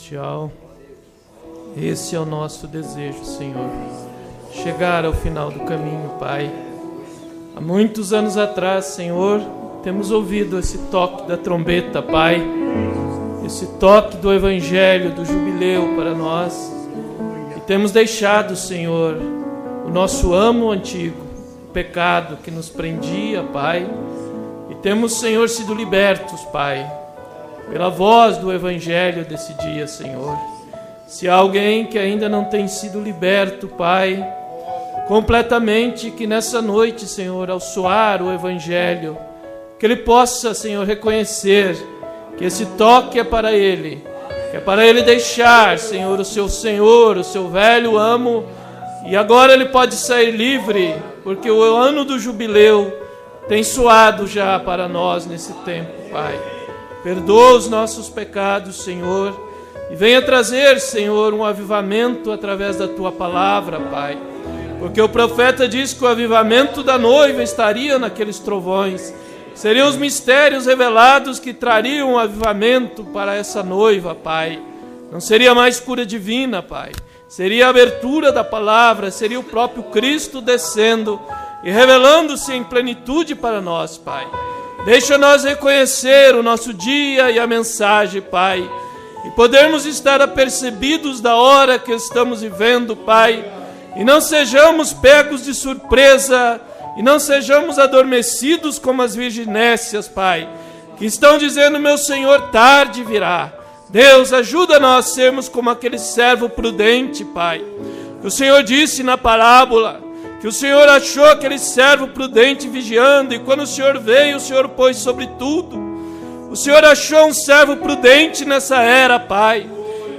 Celestial, esse é o nosso desejo, Senhor, chegar ao final do caminho, Pai. Há muitos anos atrás, Senhor, temos ouvido esse toque da trombeta, Pai, esse toque do Evangelho, do jubileu para nós, e temos deixado, Senhor, o nosso amo antigo, o pecado que nos prendia, Pai, e temos, Senhor, sido libertos, Pai, pela voz do Evangelho desse dia, Senhor. Se há alguém que ainda não tem sido liberto, Pai, completamente, que nessa noite, Senhor, ao soar o Evangelho, que ele possa, Senhor, reconhecer que esse toque é para ele, que é para ele deixar, Senhor, o seu velho amo, e agora ele pode sair livre, porque o ano do jubileu tem soado já para nós nesse tempo, Pai. Perdoa os nossos pecados, Senhor, e venha trazer, Senhor, um avivamento através da Tua palavra, Pai. Porque o profeta diz que o avivamento da noiva estaria naqueles trovões. Seriam os mistérios revelados que trariam um avivamento para essa noiva, Pai. Não seria mais cura divina, Pai. Seria a abertura da palavra, seria o próprio Cristo descendo e revelando-se em plenitude para nós, Pai. Deixa-nos reconhecer o nosso dia e a mensagem, Pai, e podermos estar apercebidos da hora que estamos vivendo, Pai, e não sejamos pegos de surpresa, e não sejamos adormecidos como as virginécias, Pai, que estão dizendo, meu Senhor, tarde virá. Deus, ajuda-nós a sermos como aquele servo prudente, Pai, que o Senhor disse na parábola, que o Senhor achou aquele servo prudente vigiando, e quando o Senhor veio, o Senhor pôs sobre tudo. O Senhor achou um servo prudente nessa era, Pai.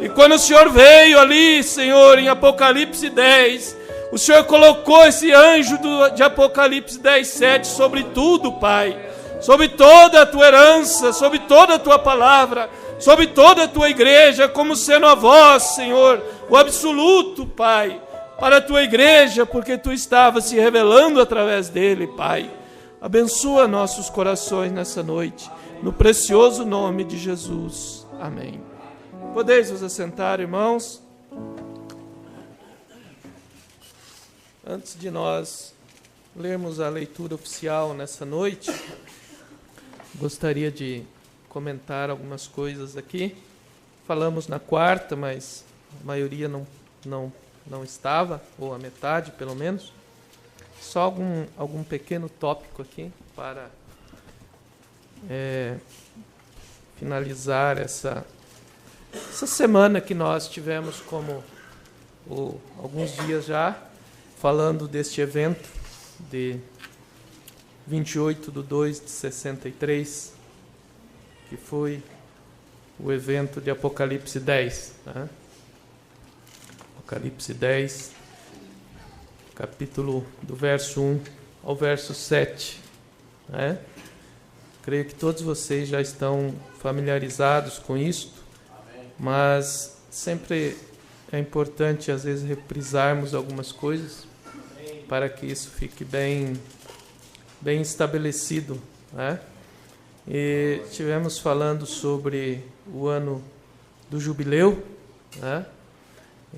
E quando o Senhor veio ali, Senhor, em Apocalipse 10, o Senhor colocou esse anjo de Apocalipse 10, 7 sobre tudo, Pai. Sobre toda a tua herança, sobre toda a tua palavra, sobre toda a tua igreja, como sendo a voz, Senhor, o absoluto, Pai, para a tua igreja, porque tu estavas se revelando através dele, Pai. Abençoa nossos corações nessa noite, no precioso nome de Jesus. Amém. Podeis vos assentar, irmãos? Antes de nós lermos a leitura oficial nessa noite, gostaria de comentar algumas coisas aqui. Falamos na quarta, mas a maioria não estava, ou a metade pelo menos. Só algum pequeno tópico aqui para finalizar essa semana que nós tivemos como alguns dias já, falando deste evento de 28/2/63, que foi o evento de Apocalipse 10, né? Apocalipse 10, capítulo do verso 1 ao verso 7. Né? Creio que todos vocês já estão familiarizados com isto, mas sempre é importante, às vezes, reprisarmos algumas coisas para que isso fique bem estabelecido. Né? E estivemos falando sobre o ano do jubileu, né?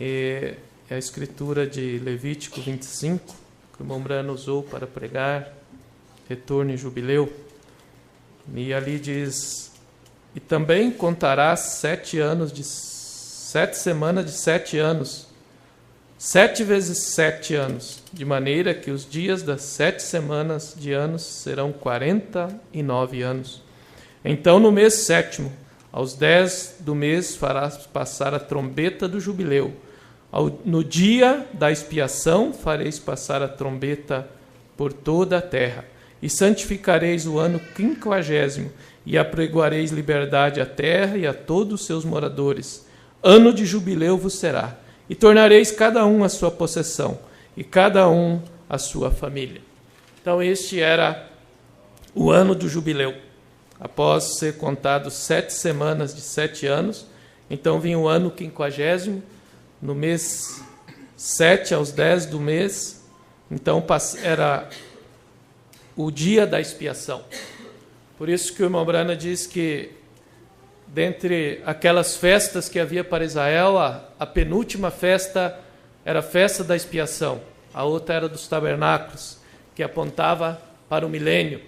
E a escritura de Levítico 25, que o irmão Brano usou para pregar, retorno e jubileu. E ali diz, e também contarás 7 semanas de 7 anos, 7 vezes 7 anos, de maneira que os dias das 7 semanas de anos serão 49 anos. Então, no mês 7º, aos 10 do mês, farás passar a trombeta do jubileu. No dia da expiação, fareis passar a trombeta por toda a terra. E santificareis o ano 50º, e apregoareis liberdade à terra e a todos os seus moradores. Ano de jubileu vos será. E tornareis cada um a sua possessão, e cada um a sua família. Então este era o ano do jubileu. Após ser contado 7 semanas de 7 anos, então vinha o ano 50º, no mês 7 aos 10 do mês, então era o dia da expiação. Por isso que o irmão Brana diz que dentre aquelas festas que havia para Israel, a penúltima festa era a festa da expiação. A outra era dos tabernáculos, que apontava para o milênio,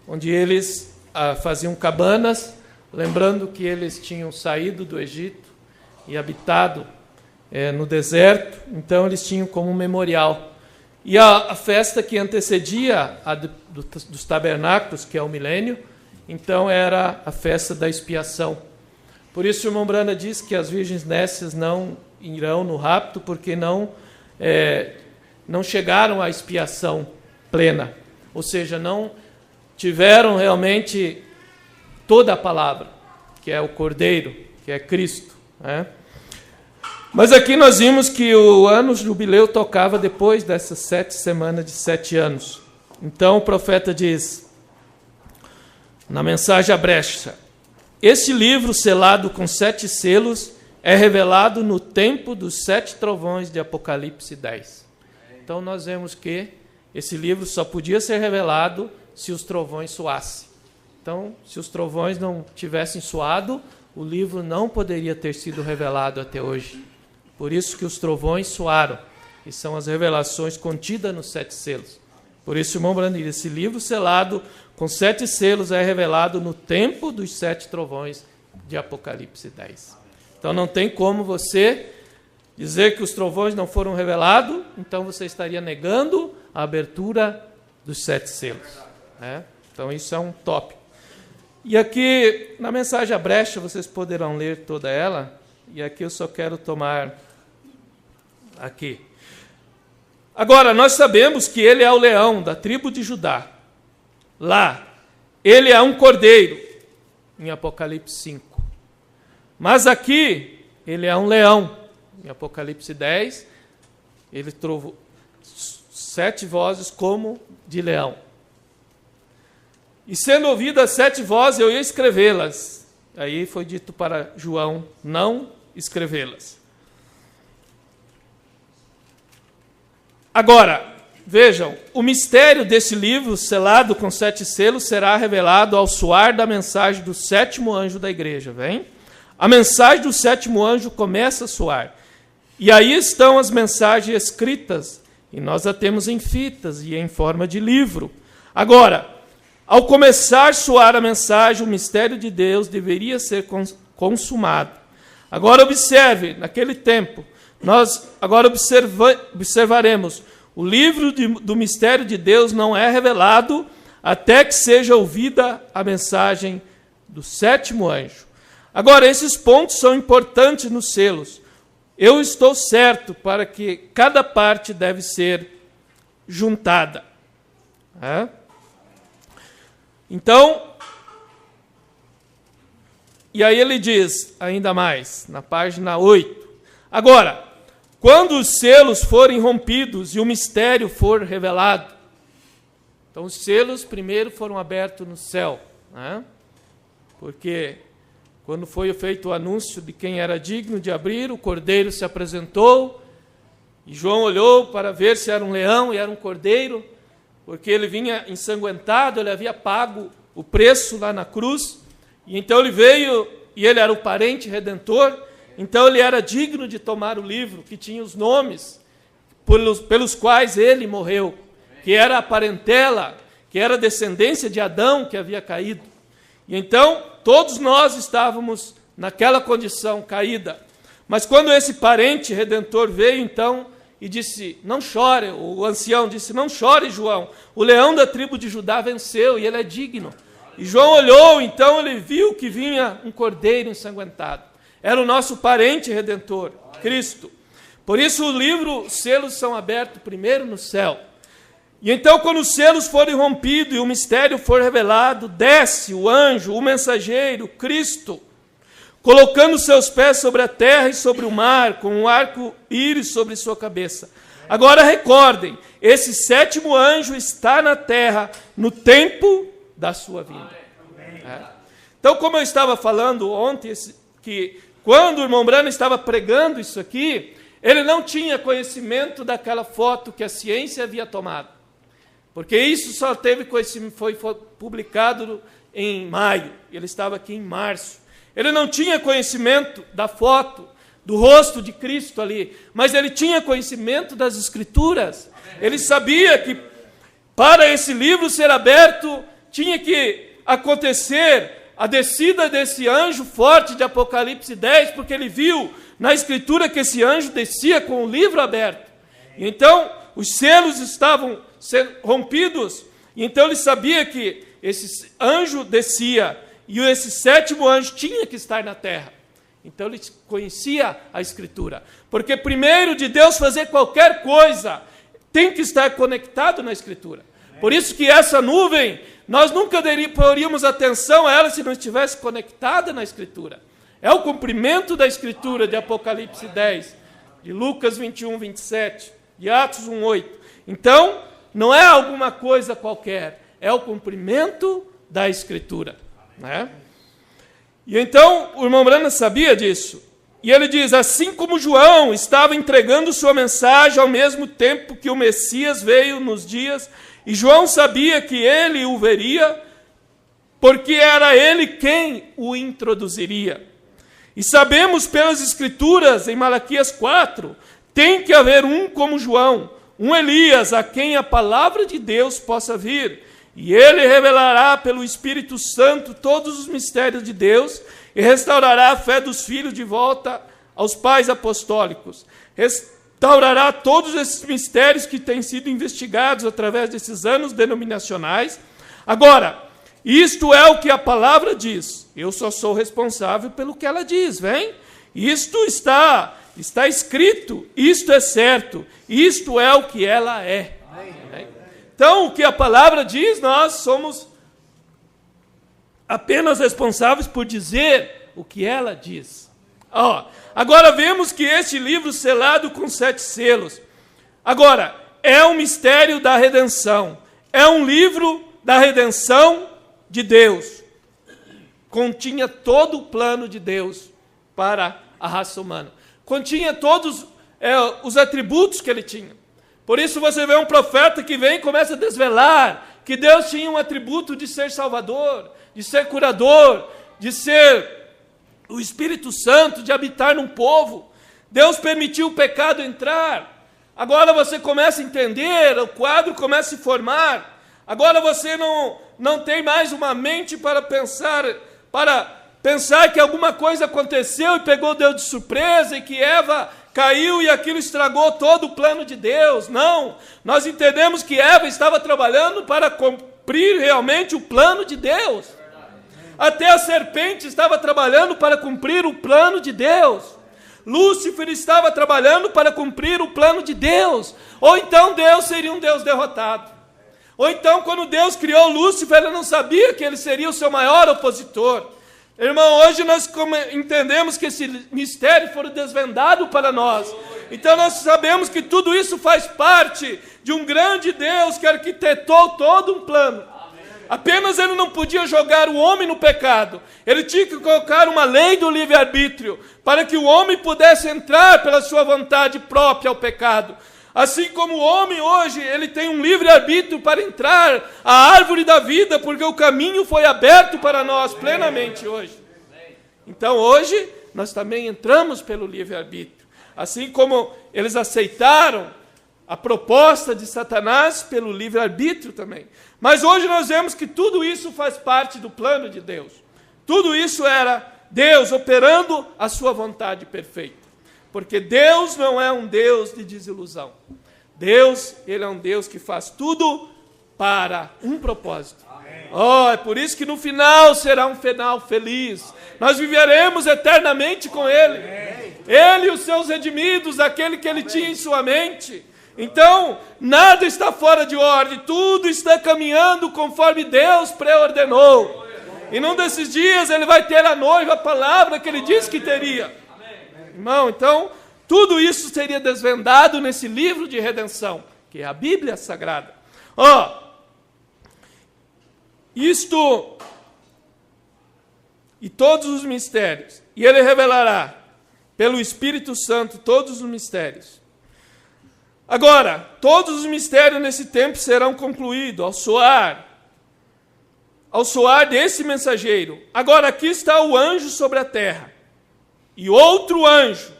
onde eles faziam cabanas, lembrando que eles tinham saído do Egito e habitado no deserto, então eles tinham como um memorial. E a festa que antecedia a dos tabernáculos, que é o milênio, então era a festa da expiação. Por isso o irmão Branda diz que as virgens nécias não irão no rapto, porque não chegaram à expiação plena, ou seja, não tiveram realmente toda a palavra, que é o Cordeiro, que é Cristo, né? Mas aqui nós vimos que o ano jubileu tocava depois dessas 7 semanas de 7 anos. Então o profeta diz, na mensagem à brecha, este livro selado com 7 selos é revelado no tempo dos 7 trovões de Apocalipse 10. Então nós vemos que esse livro só podia ser revelado se os trovões soassem. Então, se os trovões não tivessem soado, o livro não poderia ter sido revelado até hoje. Por isso que os trovões soaram, e são as revelações contidas nos 7 selos. Por isso, irmão Brandir, esse livro selado com 7 selos é revelado no tempo dos 7 trovões de Apocalipse 10. Então não tem como você dizer que os trovões não foram revelados, então você estaria negando a abertura dos 7 selos, né? Então isso é um tópico. E aqui, na mensagem à brecha, vocês poderão ler toda ela, e aqui eu só quero tomar aqui. Agora, nós sabemos que ele é o leão da tribo de Judá. Lá, ele é um cordeiro, em Apocalipse 5. Mas aqui, ele é um leão. Em Apocalipse 10, ele trovou 7 vozes como de leão. E sendo ouvidas 7 vozes, eu ia escrevê-las. Aí foi dito para João não escrevê-las. Agora, vejam, o mistério desse livro, selado com 7 selos, será revelado ao soar da mensagem do 7º anjo da igreja. Vem? A mensagem do 7º anjo começa a soar. E aí estão as mensagens escritas, e nós a temos em fitas e em forma de livro. Agora, ao começar a soar a mensagem, o mistério de Deus deveria ser consumado. Agora observe, naquele tempo, nós agora observaremos, o livro do mistério de Deus não é revelado até que seja ouvida a mensagem do 7º anjo. Agora, esses pontos são importantes nos selos. Eu estou certo para que cada parte deve ser juntada. Então, e aí ele diz, ainda mais, na página 8. Agora, quando os selos forem rompidos e o mistério for revelado, então os selos primeiro foram abertos no céu, né? Porque quando foi feito o anúncio de quem era digno de abrir, o cordeiro se apresentou, e João olhou para ver se era um leão e era um cordeiro, porque ele vinha ensanguentado, ele havia pago o preço lá na cruz, e então ele veio, e ele era o parente redentor, então ele era digno de tomar o livro, que tinha os nomes pelos quais ele morreu, que era a parentela, que era a descendência de Adão que havia caído. E então, todos nós estávamos naquela condição caída. Mas quando esse parente redentor veio, então, e disse, não chore, o ancião disse, não chore, João, o leão da tribo de Judá venceu e ele é digno. E João olhou, então ele viu que vinha um cordeiro ensanguentado. Era o nosso parente redentor, Cristo. Por isso os selos são abertos primeiro no céu. E então, quando os selos forem rompidos e o mistério for revelado, desce o anjo, o mensageiro, Cristo, colocando seus pés sobre a terra e sobre o mar, com um arco-íris sobre sua cabeça. Agora recordem, esse 7º anjo está na terra no tempo da sua vinda. Então, como eu estava falando ontem, que quando o irmão Brana estava pregando isso aqui, ele não tinha conhecimento daquela foto que a ciência havia tomado. Porque isso só teve conhecimento, foi publicado em maio, ele estava aqui em março. Ele não tinha conhecimento da foto, do rosto de Cristo ali, mas ele tinha conhecimento das Escrituras. Ele sabia que para esse livro ser aberto, tinha que acontecer a descida desse anjo forte de Apocalipse 10, porque ele viu na Escritura que esse anjo descia com o livro aberto. Então, os selos estavam rompidos, e então ele sabia que esse anjo descia, e esse sétimo anjo tinha que estar na terra. Então ele conhecia a Escritura. Porque primeiro de Deus fazer qualquer coisa, tem que estar conectado na Escritura. Por isso que essa nuvem, nós nunca poríamos atenção a ela se não estivesse conectada na Escritura. É o cumprimento da Escritura de Apocalipse 10, de Lucas 21, 27, de Atos 1, 8. Então, não é alguma coisa qualquer, é o cumprimento da Escritura. Né? E então, o irmão Branham sabia disso. E ele diz, assim como João estava entregando sua mensagem ao mesmo tempo que o Messias veio nos dias, e João sabia que ele o veria, porque era ele quem o introduziria. E sabemos pelas Escrituras, em Malaquias 4, tem que haver um como João, um Elias, a quem a palavra de Deus possa vir. E ele revelará pelo Espírito Santo todos os mistérios de Deus e restaurará a fé dos filhos de volta aos pais apostólicos. Restaurará todos esses mistérios que têm sido investigados através desses anos denominacionais. Agora, isto é o que a palavra diz. Eu só sou responsável pelo que ela diz, vem? Isto está escrito, isto é certo, isto é o que ela é. Então, o que a palavra diz, nós somos apenas responsáveis por dizer o que ela diz. Agora vemos que este livro selado com 7 selos, agora, é um mistério da redenção, é um livro da redenção de Deus. Continha todo o plano de Deus para a raça humana. Continha todos os atributos que ele tinha. Por isso você vê um profeta que vem e começa a desvelar que Deus tinha um atributo de ser salvador, de ser curador, de ser o Espírito Santo, de habitar num povo. Deus permitiu o pecado entrar. Agora você começa a entender, o quadro começa a se formar. Agora você não tem mais uma mente para pensar que alguma coisa aconteceu e pegou Deus de surpresa e que Eva caiu e aquilo estragou todo o plano de Deus. Não, nós entendemos que Eva estava trabalhando para cumprir realmente o plano de Deus. Até a serpente estava trabalhando para cumprir o plano de Deus. Lúcifer estava trabalhando para cumprir o plano de Deus. Ou então Deus seria um Deus derrotado. Ou então, quando Deus criou Lúcifer, ele não sabia que ele seria o seu maior opositor. Irmão, hoje nós entendemos que esse mistério foi desvendado para nós. Então nós sabemos que tudo isso faz parte de um grande Deus que arquitetou todo um plano. Apenas ele não podia jogar o homem no pecado. Ele tinha que colocar uma lei do livre-arbítrio para que o homem pudesse entrar pela sua vontade própria ao pecado. Assim como o homem hoje, ele tem um livre-arbítrio para entrar à árvore da vida, porque o caminho foi aberto para nós plenamente hoje. Então hoje, nós também entramos pelo livre-arbítrio. Assim como eles aceitaram a proposta de Satanás pelo livre-arbítrio também. Mas hoje nós vemos que tudo isso faz parte do plano de Deus. Tudo isso era Deus operando a sua vontade perfeita. Porque Deus não é um Deus de desilusão. Deus, ele é um Deus que faz tudo para um propósito. É por isso que no final será um final feliz. Nós viveremos eternamente com Ele. Ele e os seus redimidos, aquele que Ele tinha em sua mente. Então, nada está fora de ordem. Tudo está caminhando conforme Deus preordenou. E num desses dias Ele vai ter a noiva, a palavra que Ele disse que teria. Irmão, então, tudo isso seria desvendado nesse livro de redenção, que é a Bíblia Sagrada. Isto e todos os mistérios, e ele revelará pelo Espírito Santo todos os mistérios. Agora, todos os mistérios nesse tempo serão concluídos ao soar ao soar desse mensageiro. Agora, aqui está o anjo sobre a terra. E outro anjo,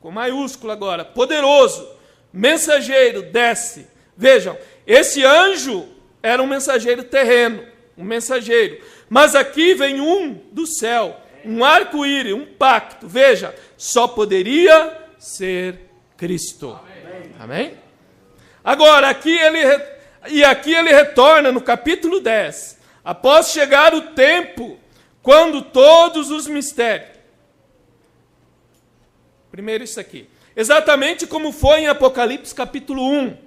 com maiúsculo agora, poderoso, mensageiro, desce. Vejam, esse anjo era um mensageiro terreno, um mensageiro. Mas aqui vem um do céu, um arco-íris, um pacto. Veja, só poderia ser Cristo. Amém? Agora, aqui ele retorna no capítulo 10, após chegar o tempo quando todos os mistérios. Primeiro isso aqui. Exatamente como foi em Apocalipse capítulo 1.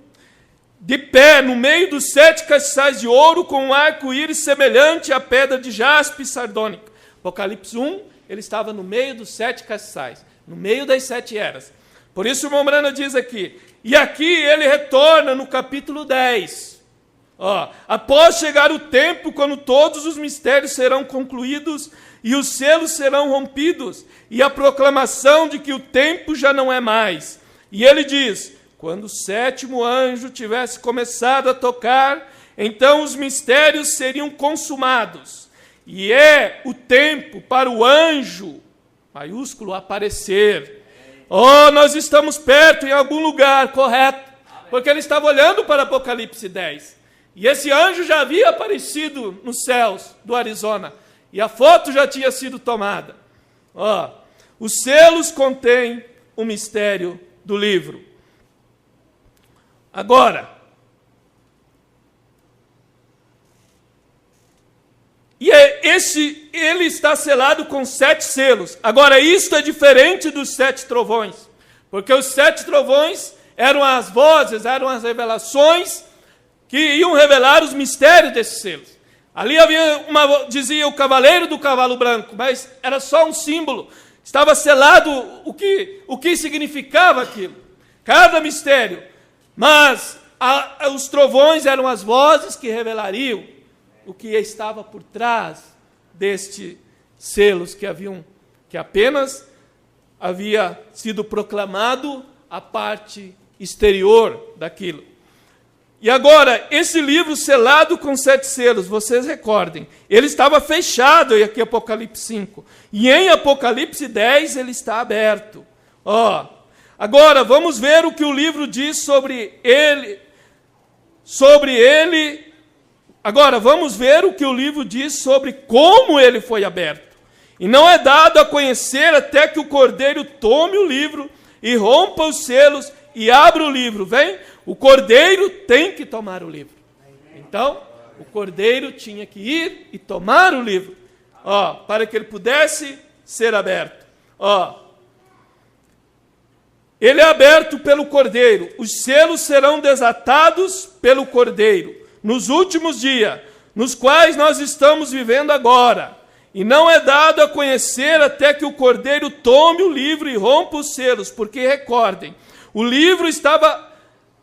De pé, no meio dos 7 castiçais de ouro, com um arco-íris semelhante à pedra de jaspe sardônica. Apocalipse 1, ele estava no meio dos 7 castiçais, no meio das 7 eras. Por isso o irmão Branham diz aqui, e aqui ele retorna no capítulo 10. Após chegar o tempo quando todos os mistérios serão concluídos e os selos serão rompidos, e a proclamação de que o tempo já não é mais. E ele diz, quando o 7º anjo tivesse começado a tocar, então os mistérios seriam consumados. E é o tempo para o anjo, maiúsculo, aparecer. Nós estamos perto em algum lugar, correto? Porque ele estava olhando para Apocalipse 10. E esse anjo já havia aparecido nos céus do Arizona. E a foto já tinha sido tomada. Os selos contêm o mistério do livro. Agora, ele está selado com 7 selos. Agora, isto é diferente dos 7 trovões. Porque os 7 trovões eram as vozes, eram as revelações que iam revelar os mistérios desses selos. Ali havia dizia o cavaleiro do cavalo branco, mas era só um símbolo. Estava selado o que significava aquilo. Cada mistério. Mas os trovões eram as vozes que revelariam o que estava por trás destes selos que apenas havia sido proclamado a parte exterior daquilo. E agora, esse livro selado com 7 selos, vocês recordem, ele estava fechado aqui em Apocalipse 5. E em Apocalipse 10 ele está aberto. Agora, vamos ver o que o livro diz sobre ele. Agora, vamos ver o que o livro diz sobre como ele foi aberto. E não é dado a conhecer até que o Cordeiro tome o livro e rompa os selos e abra o livro. Vem? O Cordeiro tem que tomar o livro. Então, o Cordeiro tinha que ir e tomar o livro, para que ele pudesse ser aberto. Ele é aberto pelo Cordeiro. Os selos serão desatados pelo Cordeiro nos últimos dias, nos quais nós estamos vivendo agora. E não é dado a conhecer até que o Cordeiro tome o livro e rompa os selos, porque recordem, o livro estava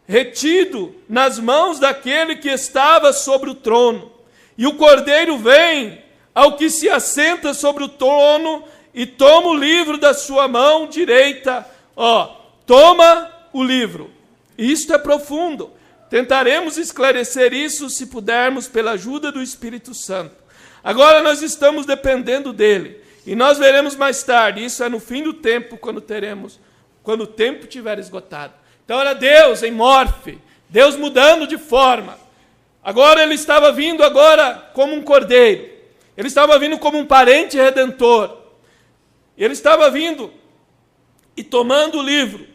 retido nas mãos daquele que estava sobre o trono. E o Cordeiro vem ao que se assenta sobre o trono e toma o livro da sua mão direita. Toma o livro. Isto é profundo. Tentaremos esclarecer isso se pudermos pela ajuda do Espírito Santo. Agora nós estamos dependendo dele. E nós veremos mais tarde. Isso é no fim do tempo, quando o tempo estiver esgotado. Então era Deus em morfe, Deus mudando de forma. Agora ele estava vindo como um cordeiro. Ele estava vindo como um parente redentor. Ele estava vindo e tomando o livro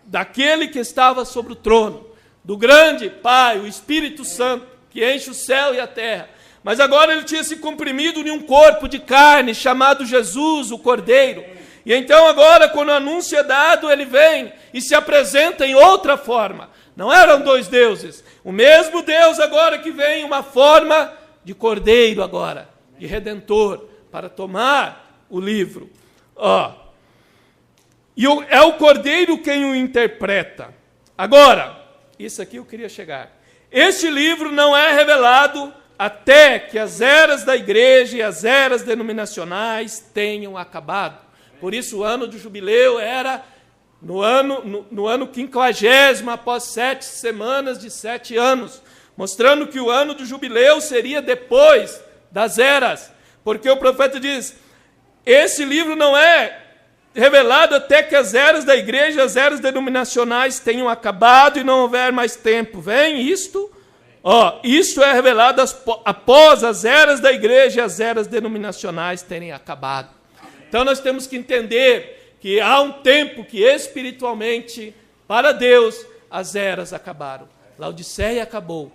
daquele que estava sobre o trono, do grande Pai, o Espírito Santo, que enche o céu e a terra. Mas agora ele tinha se comprimido em um corpo de carne, chamado Jesus, o Cordeiro. E então agora, quando o anúncio é dado, ele vem e se apresenta em outra forma. Não eram 2 deuses. O mesmo Deus agora que vem em uma forma de Cordeiro agora, de Redentor, para tomar o livro. E é o Cordeiro quem o interpreta. Agora, isso aqui eu queria chegar. Este livro não é revelado até que as eras da igreja e as eras denominacionais tenham acabado. Por isso o ano do jubileu era no ano 50º, após 7 semanas de 7 anos. mostrando que o ano do jubileu seria depois das eras, porque o profeta diz, esse livro não é revelado até que as eras da igreja, as eras denominacionais tenham acabado e não houver mais tempo. Vem isto? Isto é revelado após as eras da igreja e as eras denominacionais terem acabado. Então nós temos que entender que há um tempo que espiritualmente, para Deus, as eras acabaram. Laodiceia acabou.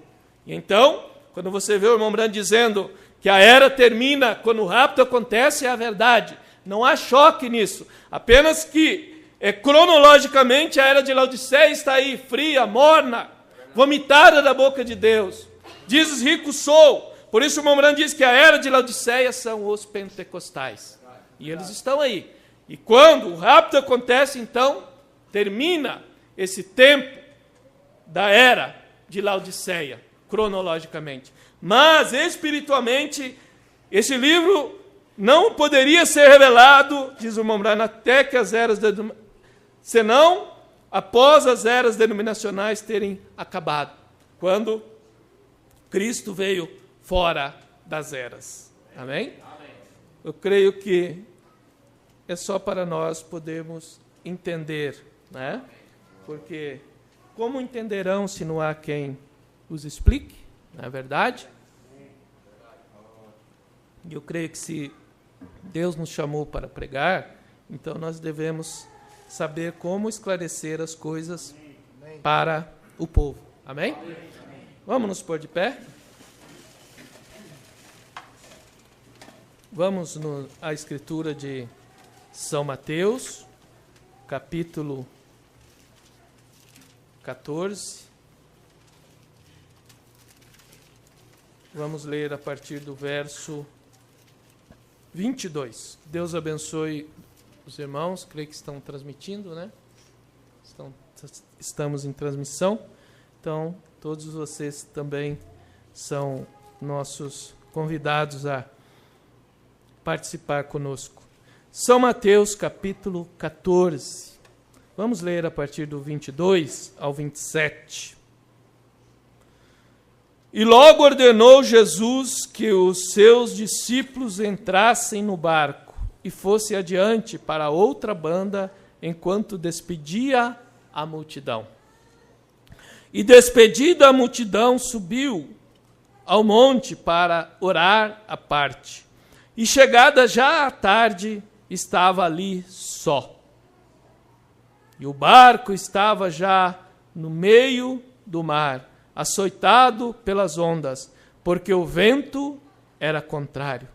E então, quando você vê o irmão Brandt dizendo que a era termina quando o rapto acontece, é a verdade. Não há choque nisso. Apenas que, cronologicamente, a era de Laodiceia está aí, fria, morna, vomitada da boca de Deus. Dizes rico sou. Por isso o irmão Brandt diz que a era de Laodiceia são os pentecostais. E eles estão aí. E quando o rapto acontece, então, termina esse tempo da era de Laodiceia, cronologicamente. Mas, espiritualmente, esse livro não poderia ser revelado, diz o irmão Brandt, até que as eras, senão após as eras denominacionais terem acabado, quando Cristo veio fora das eras. Amém? Eu creio que é só para nós podermos entender, né? Porque como entenderão se não há quem os explique, não é verdade? E eu creio que se Deus nos chamou para pregar, então nós devemos saber como esclarecer as coisas para o povo. Amém? Vamos nos pôr de pé? Vamos à escritura de São Mateus, capítulo 14. Vamos ler a partir do verso 22. Deus abençoe os irmãos, creio que estão transmitindo, né? Estamos em transmissão, então todos vocês também são nossos convidados a participar conosco. São Mateus, capítulo 14. Vamos ler a partir do 22 ao 27. E logo ordenou Jesus que os seus discípulos entrassem no barco e fosse adiante para outra banda, enquanto despedia a multidão. E despedida a multidão, subiu ao monte para orar à parte. E chegada já à tarde, estava ali só. E o barco estava já no meio do mar, açoitado pelas ondas, porque o vento era contrário.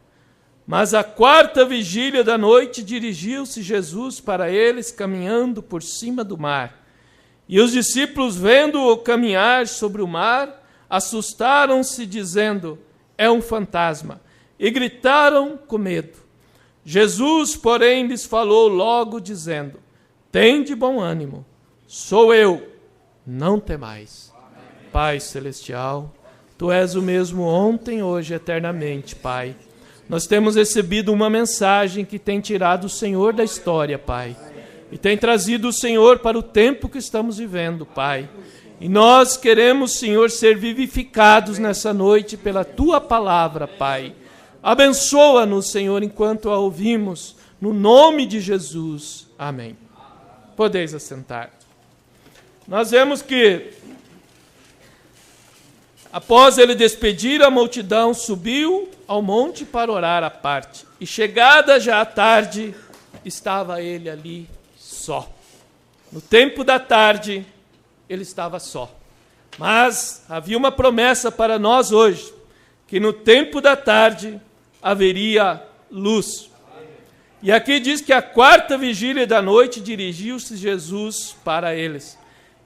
Mas à quarta vigília da noite dirigiu-se Jesus para eles, caminhando por cima do mar. E os discípulos, vendo-o caminhar sobre o mar, assustaram-se, dizendo, é um fantasma, e gritaram com medo. Jesus, porém, lhes falou logo, dizendo, tende bom ânimo, sou eu, não temais. Pai celestial, Tu és o mesmo ontem, hoje, eternamente, Pai. Nós temos recebido uma mensagem que tem tirado o Senhor da história, Pai, e tem trazido o Senhor para o tempo que estamos vivendo, Pai. E nós queremos, Senhor, ser vivificados nessa noite pela Tua palavra, Pai. Abençoa-nos, Senhor, enquanto a ouvimos, no nome de Jesus. Amém. Podeis assentar. Nós vemos que, após ele despedir a multidão, subiu ao monte para orar à parte. E chegada já à tarde, estava ele ali só. No tempo da tarde, ele estava só. Mas havia uma promessa para nós hoje, que no tempo da tarde haveria luz. E aqui diz que a quarta vigília da noite dirigiu-se Jesus para eles.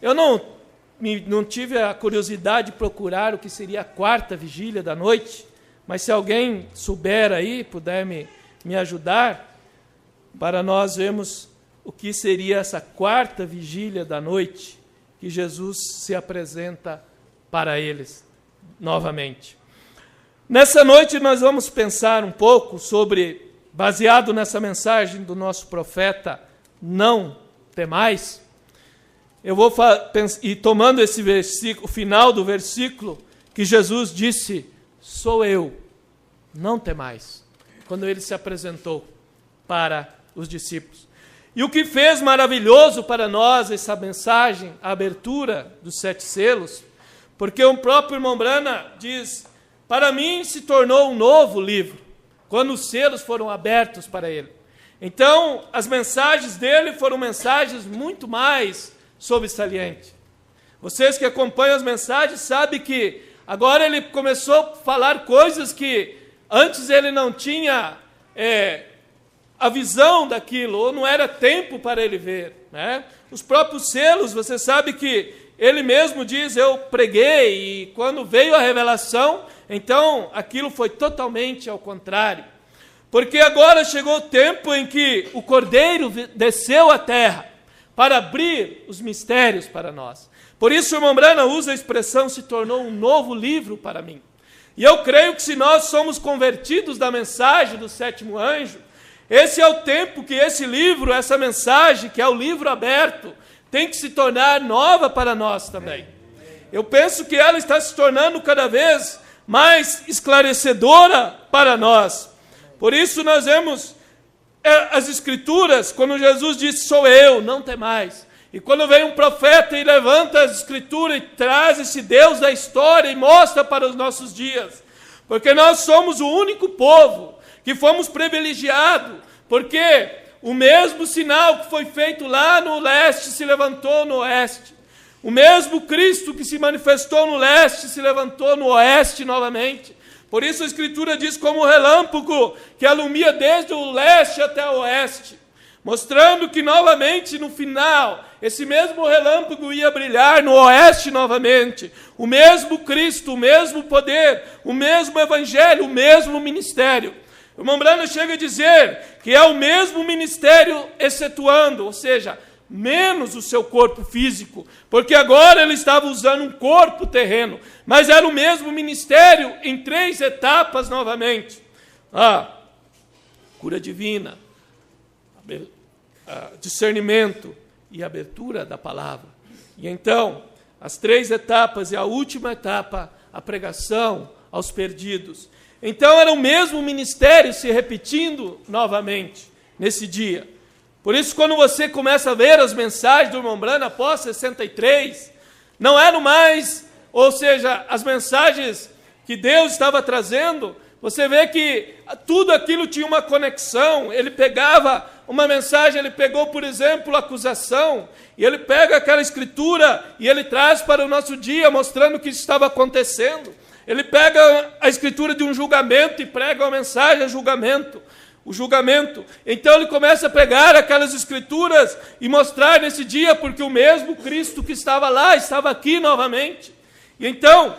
Eu não tive a curiosidade de procurar o que seria a quarta vigília da noite, mas se alguém souber aí, puder me ajudar, para nós vermos o que seria essa quarta vigília da noite, que Jesus se apresenta para eles novamente. Nessa noite nós vamos pensar um pouco sobre, baseado nessa mensagem do nosso profeta, não temais. Eu vou e tomando esse versículo, o final do versículo, que Jesus disse: sou eu, não temais, quando ele se apresentou para os discípulos. E o que fez maravilhoso para nós essa mensagem, a abertura dos 7 selos, porque o próprio irmão Brana diz: para mim se tornou um novo livro, quando os selos foram abertos para ele. Então, as mensagens dele foram mensagens muito mais sobressalentes. Vocês que acompanham as mensagens sabem que agora ele começou a falar coisas que antes ele não tinha a visão daquilo, ou não era tempo para ele ver, né? Os próprios selos, você sabe que ele mesmo diz: eu preguei, e quando veio a revelação, então aquilo foi totalmente ao contrário. Porque agora chegou o tempo em que o Cordeiro desceu à terra para abrir os mistérios para nós. Por isso o irmão Brana usa a expressão: se tornou um novo livro para mim. E eu creio que se nós somos convertidos da mensagem do 7º anjo, esse é o tempo que esse livro, essa mensagem, que é o livro aberto, tem que se tornar nova para nós também. Eu penso que ela está se tornando cada vez mais esclarecedora para nós. Por isso nós vemos as Escrituras, quando Jesus disse: sou eu, não temais. E quando vem um profeta e levanta as Escrituras e traz esse Deus da história e mostra para os nossos dias. Porque nós somos o único povo que fomos privilegiados, porque o mesmo sinal que foi feito lá no leste se levantou no oeste. O mesmo Cristo que se manifestou no leste se levantou no oeste novamente. Por isso a Escritura diz: como o relâmpago que alumia desde o leste até o oeste, mostrando que novamente no final, esse mesmo relâmpago ia brilhar no oeste novamente. O mesmo Cristo, o mesmo poder, o mesmo evangelho, o mesmo ministério. O irmão Brana chega a dizer que é o mesmo ministério excetuando, ou seja, menos o seu corpo físico, porque agora ele estava usando um corpo terreno, mas era o mesmo ministério em 3 etapas novamente. Cura divina, discernimento e abertura da palavra. E então, as 3 etapas e a última etapa, a pregação aos perdidos. Então era o mesmo ministério se repetindo novamente nesse dia. Por isso, quando você começa a ver as mensagens do irmão Brana após 63, não eram mais, ou seja, as mensagens que Deus estava trazendo, você vê que tudo aquilo tinha uma conexão. Ele pegava uma mensagem, ele pegou, por exemplo, a acusação, e ele pega aquela escritura e ele traz para o nosso dia, mostrando o que estava acontecendo. Ele pega a escritura de um julgamento e prega uma mensagem a julgamento. O julgamento. Então ele começa a pegar aquelas escrituras e mostrar nesse dia, porque o mesmo Cristo que estava lá, estava aqui novamente. E então,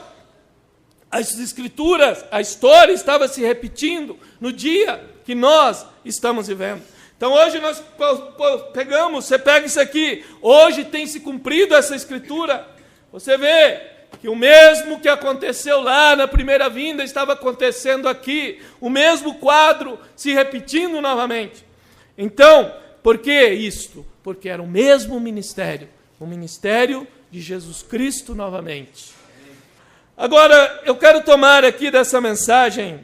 as escrituras, a história estava se repetindo no dia que nós estamos vivendo. Então hoje nós pegamos, você pega isso aqui, hoje tem se cumprido essa escritura. Você vê que o mesmo que aconteceu lá na primeira vinda estava acontecendo aqui, o mesmo quadro se repetindo novamente. Então, por que isto? Porque era o mesmo ministério, o ministério de Jesus Cristo novamente. Agora, eu quero tomar aqui dessa mensagem,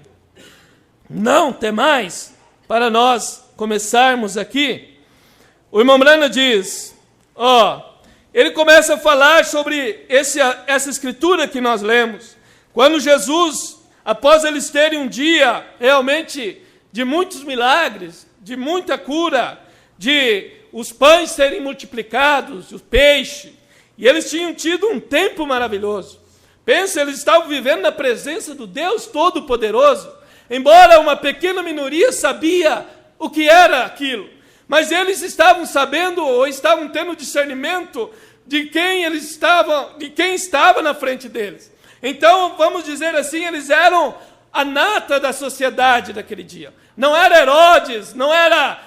não temais, para nós começarmos aqui. O irmão Brana diz, ele começa a falar sobre essa escritura que nós lemos. Quando Jesus, após eles terem um dia realmente de muitos milagres, de muita cura, de os pães serem multiplicados, o peixe, e eles tinham tido um tempo maravilhoso. Pensa, eles estavam vivendo na presença do Deus Todo-Poderoso, embora uma pequena minoria sabia o que era aquilo. Mas eles estavam sabendo, ou estavam tendo discernimento de quem eles estavam, de quem estava na frente deles. Então, vamos dizer assim, eles eram a nata da sociedade daquele dia. Não era Herodes, não era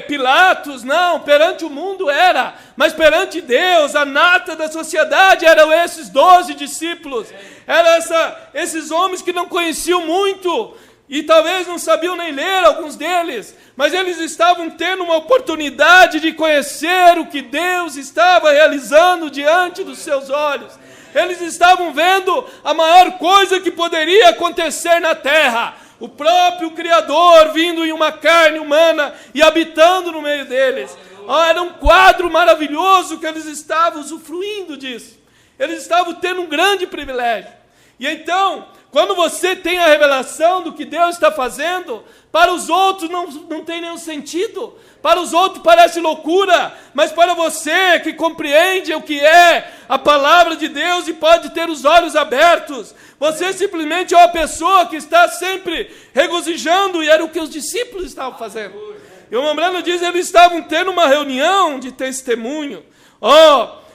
Pilatos, não, perante o mundo era, mas perante Deus, a nata da sociedade eram esses 12 discípulos, eram esses homens que não conheciam muito, e talvez não sabiam nem ler alguns deles, mas eles estavam tendo uma oportunidade de conhecer o que Deus estava realizando diante dos seus olhos. Eles estavam vendo a maior coisa que poderia acontecer na terra. O próprio Criador vindo em uma carne humana e habitando no meio deles. Era um quadro maravilhoso que eles estavam usufruindo disso. Eles estavam tendo um grande privilégio. E então, quando você tem a revelação do que Deus está fazendo, para os outros não tem nenhum sentido. Para os outros parece loucura, mas para você que compreende o que é a palavra de Deus e pode ter os olhos abertos, você simplesmente é uma pessoa que está sempre regozijando, e era o que os discípulos estavam fazendo. E o Membrano diz, eles estavam tendo uma reunião de testemunho.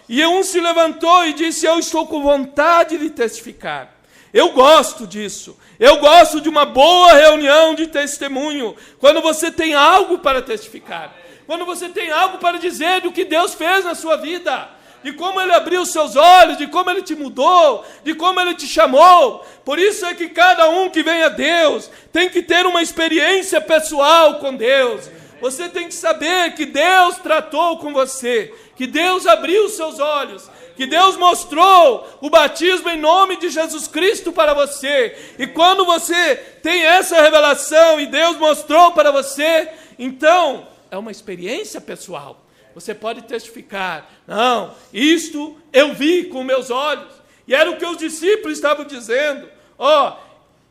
E um se levantou e disse, eu estou com vontade de testificar. Eu gosto disso. Eu gosto de uma boa reunião de testemunho. Quando você tem algo para testificar. Quando você tem algo para dizer do que Deus fez na sua vida. De como Ele abriu os seus olhos, de como Ele te mudou, de como Ele te chamou. Por isso é que cada um que vem a Deus tem que ter uma experiência pessoal com Deus. Você tem que saber que Deus tratou com você, que Deus abriu os seus olhos, que Deus mostrou o batismo em nome de Jesus Cristo para você. E quando você tem essa revelação e Deus mostrou para você, então é uma experiência pessoal. Você pode testificar, não, isto eu vi com meus olhos. E era o que os discípulos estavam dizendo.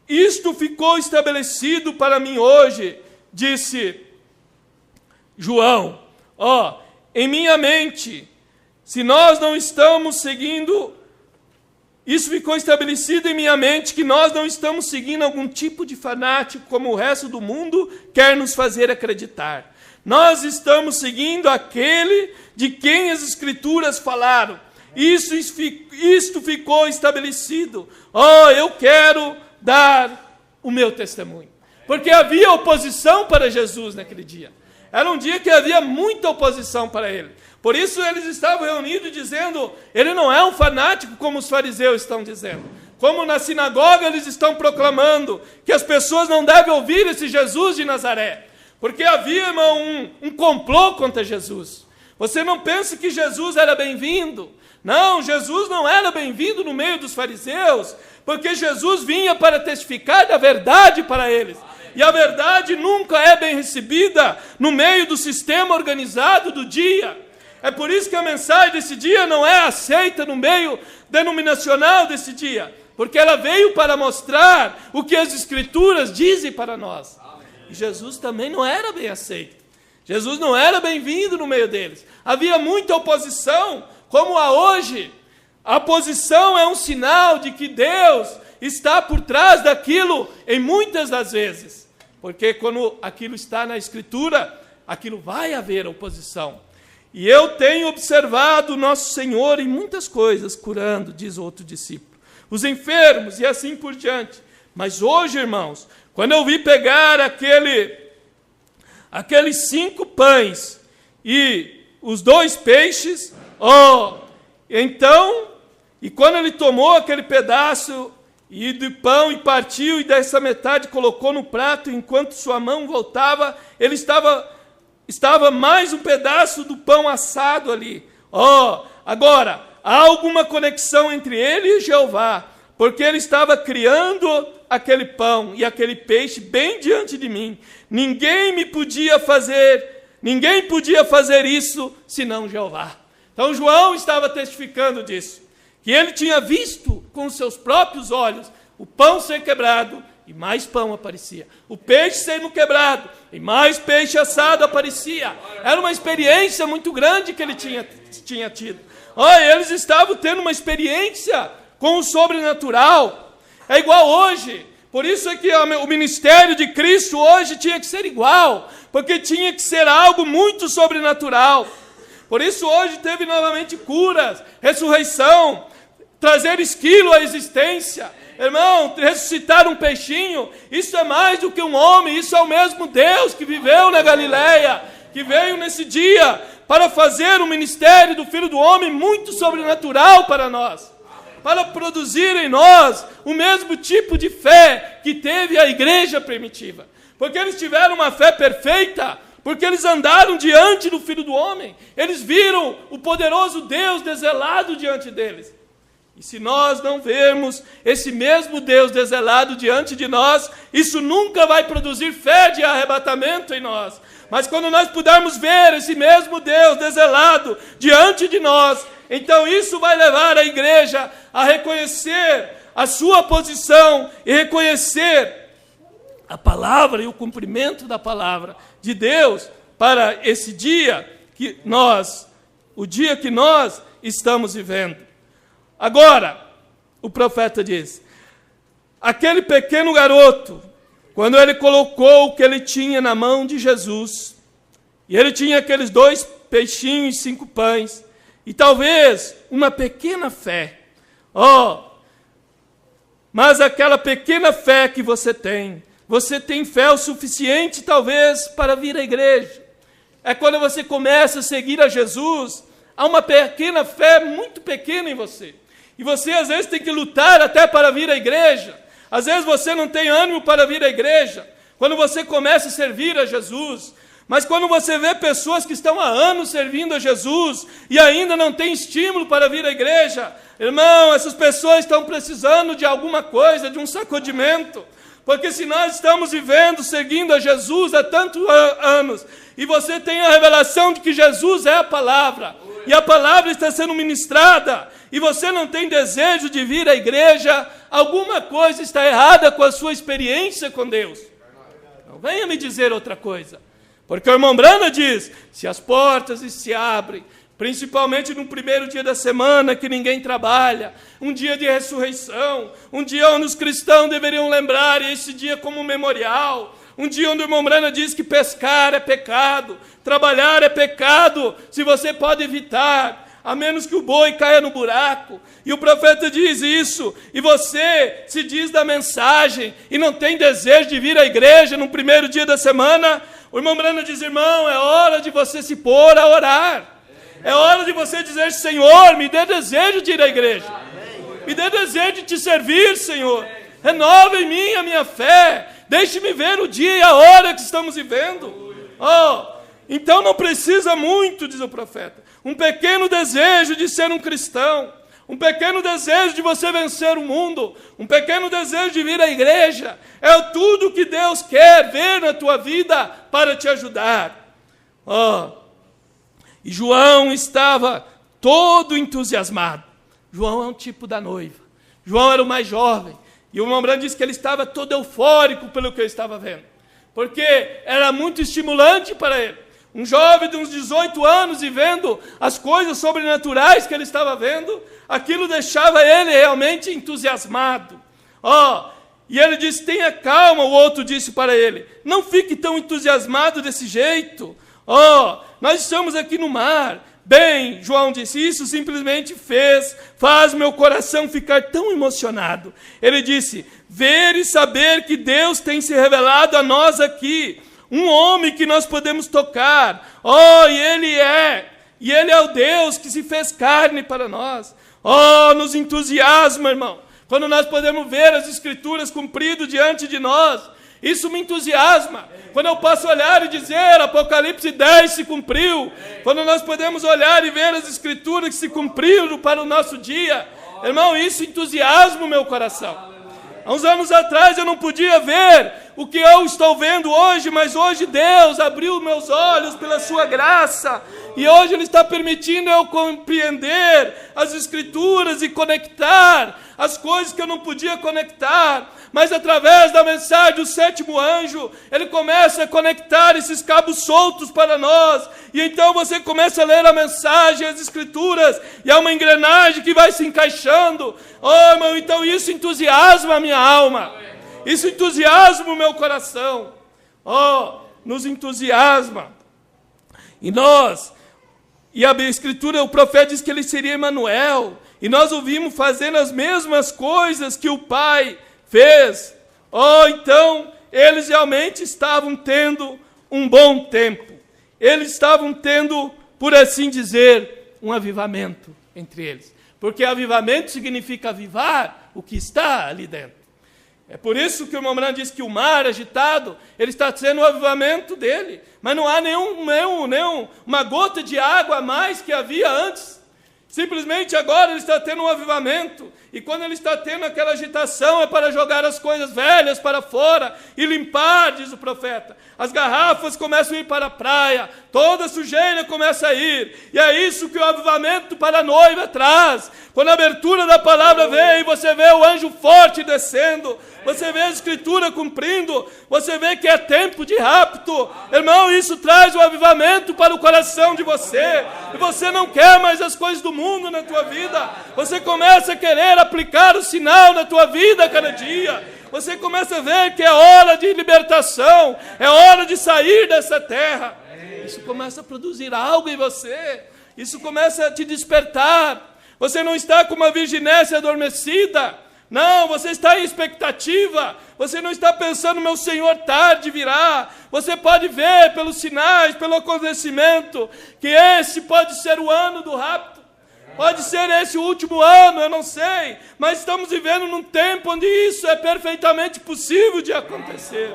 Isto ficou estabelecido para mim hoje, disse João, em minha mente, se nós não estamos seguindo, isso ficou estabelecido em minha mente, que nós não estamos seguindo algum tipo de fanático, como o resto do mundo quer nos fazer acreditar. Nós estamos seguindo aquele de quem as Escrituras falaram. Isto ficou estabelecido. Eu quero dar o meu testemunho. Porque havia oposição para Jesus naquele dia. Era um dia que havia muita oposição para ele. Por isso eles estavam reunidos dizendo, ele não é um fanático como os fariseus estão dizendo. Como na sinagoga eles estão proclamando que as pessoas não devem ouvir esse Jesus de Nazaré. Porque havia, irmão, um complô contra Jesus. Você não pensa que Jesus era bem-vindo. Não, Jesus não era bem-vindo no meio dos fariseus, porque Jesus vinha para testificar da verdade para eles. E a verdade nunca é bem recebida no meio do sistema organizado do dia. É por isso que a mensagem desse dia não é aceita no meio denominacional desse dia. Porque ela veio para mostrar o que as Escrituras dizem para nós. E Jesus também não era bem aceito. Jesus não era bem-vindo no meio deles. Havia muita oposição, como há hoje. A oposição é um sinal de que Deus está por trás daquilo em muitas das vezes. Porque quando aquilo está na Escritura, aquilo vai haver oposição. E eu tenho observado o nosso Senhor em muitas coisas, curando, diz outro discípulo, os enfermos e assim por diante. Mas hoje, irmãos, quando eu vi pegar aqueles 5 pães e os 2 peixes, então, e quando ele tomou aquele pedaço e do pão e partiu, e dessa metade colocou no prato, enquanto sua mão voltava, ele estava mais um pedaço do pão assado ali. Agora, há alguma conexão entre ele e Jeová, porque ele estava criando aquele pão e aquele peixe bem diante de mim. Ninguém podia fazer isso senão Jeová. Então João estava testificando disso, que ele tinha visto com os seus próprios olhos o pão ser quebrado e mais pão aparecia. O peixe sendo quebrado e mais peixe assado aparecia. Era uma experiência muito grande que ele tinha tido. Eles estavam tendo uma experiência com o sobrenatural. É igual hoje. Por isso é que o ministério de Cristo hoje tinha que ser igual, porque tinha que ser algo muito sobrenatural. Por isso hoje teve novamente curas, ressurreição, trazer esquilo à existência. Irmão, ressuscitar um peixinho, isso é mais do que um homem, isso é o mesmo Deus que viveu na Galileia, que veio nesse dia para fazer o ministério do Filho do Homem muito sobrenatural para nós, para produzir em nós o mesmo tipo de fé que teve a igreja primitiva. Porque eles tiveram uma fé perfeita, porque eles andaram diante do Filho do Homem, eles viram o poderoso Deus desvelado diante deles. E se nós não vermos esse mesmo Deus desvelado diante de nós, isso nunca vai produzir fé de arrebatamento em nós. Mas quando nós pudermos ver esse mesmo Deus desvelado diante de nós, então isso vai levar a igreja a reconhecer a sua posição e reconhecer a palavra e o cumprimento da palavra de Deus para esse dia o dia que nós estamos vivendo. Agora, o profeta diz, aquele pequeno garoto, quando ele colocou o que ele tinha na mão de Jesus, e ele tinha aqueles 2 peixinhos e 5 pães, e talvez uma pequena fé, mas aquela pequena fé que você tem fé o suficiente talvez para vir à igreja. É quando você começa a seguir a Jesus, há uma pequena fé muito pequena em você. E você às vezes tem que lutar até para vir à igreja. Às vezes você não tem ânimo para vir à igreja. Quando você começa a servir a Jesus. Mas quando você vê pessoas que estão há anos servindo a Jesus e ainda não têm estímulo para vir à igreja, irmão, essas pessoas estão precisando de alguma coisa, de um sacudimento. Porque se nós estamos vivendo, seguindo a Jesus há tantos anos, e você tem a revelação de que Jesus é a palavra, e a palavra está sendo ministrada, e você não tem desejo de vir à igreja, alguma coisa está errada com a sua experiência com Deus. Não venha me dizer outra coisa. Porque o irmão Branham diz, se as portas se abrem, principalmente no primeiro dia da semana que ninguém trabalha, um dia de ressurreição, um dia onde os cristãos deveriam lembrar esse dia como um memorial, um dia onde o irmão Branham diz que pescar é pecado, trabalhar é pecado, se você pode evitar, a menos que o boi caia no buraco. E o profeta diz isso, e você se diz da mensagem e não tem desejo de vir à igreja no primeiro dia da semana. O irmão Branham diz, irmão, é hora de você se pôr a orar. É hora de você dizer, Senhor, me dê desejo de ir à igreja. Me dê desejo de te servir, Senhor. Renova em mim a minha fé. Deixe-me ver o dia e a hora que estamos vivendo. Então não precisa muito, diz o profeta. Um pequeno desejo de ser um cristão. Um pequeno desejo de você vencer o mundo. Um pequeno desejo de vir à igreja. É tudo que Deus quer ver na tua vida para te ajudar. E João estava todo entusiasmado. João é um tipo da noiva. João era o mais jovem. E o irmão Branham disse que ele estava todo eufórico pelo que ele estava vendo. Porque era muito estimulante para ele. Um jovem de uns 18 anos e vendo as coisas sobrenaturais que ele estava vendo, aquilo deixava ele realmente entusiasmado. E ele disse, tenha calma, o outro disse para ele, não fique tão entusiasmado desse jeito. Nós estamos aqui no mar. Bem, João disse, isso simplesmente faz meu coração ficar tão emocionado. Ele disse, ver e saber que Deus tem se revelado a nós aqui. Um homem que nós podemos tocar. E Ele é o Deus que se fez carne para nós. Nos entusiasma, irmão. Quando nós podemos ver as Escrituras cumpridas diante de nós. Isso me entusiasma. Quando eu posso olhar e dizer, Apocalipse 10 se cumpriu. Quando nós podemos olhar e ver as Escrituras que se cumpriram para o nosso dia. Irmão, isso entusiasma o meu coração. Há uns anos atrás eu não podia ver o que eu estou vendo hoje, mas hoje Deus abriu meus olhos pela sua graça, e hoje Ele está permitindo eu compreender as Escrituras e conectar as coisas que eu não podia conectar, mas através da mensagem do sétimo anjo, ele começa a conectar esses cabos soltos para nós, e então você começa a ler a mensagem, as Escrituras, e há uma engrenagem que vai se encaixando. Irmão, então isso entusiasma a minha alma, isso entusiasma o meu coração, nos entusiasma. E a Escritura, o profeta diz que ele seria Emanuel, e nós ouvimos fazendo as mesmas coisas que o Pai fez. Então, eles realmente estavam tendo um bom tempo. Eles estavam tendo, por assim dizer, um avivamento entre eles. Porque avivamento significa avivar o que está ali dentro. É por isso que o irmão Branham diz que o mar agitado, ele está sendo o avivamento dele. Mas não há nenhuma gota de água a mais que havia antes. Simplesmente agora ele está tendo um avivamento. E quando ele está tendo aquela agitação, é para jogar as coisas velhas para fora e limpar, diz o profeta. As garrafas começam a ir para a praia, toda a sujeira começa a ir. E é isso que o avivamento para a noiva traz. Quando a abertura da palavra vem, você vê o anjo forte descendo, você vê a escritura cumprindo, você vê que é tempo de rapto. Irmão, isso traz o avivamento para o coração de você. E você não quer mais as coisas do mundo na tua vida. Você começa a querer aplicar o sinal na tua vida a cada dia. Você começa a ver que é hora de libertação, é hora de sair dessa terra. Isso começa a produzir algo em você. Isso começa a te despertar. Você não está com uma virginéssia adormecida. Não, você está em expectativa. Você não está pensando, meu Senhor tarde virá. Você pode ver pelos sinais, pelo acontecimento, que esse pode ser o ano do rapto. Pode ser esse o último ano, eu não sei. Mas estamos vivendo num tempo onde isso é perfeitamente possível de acontecer.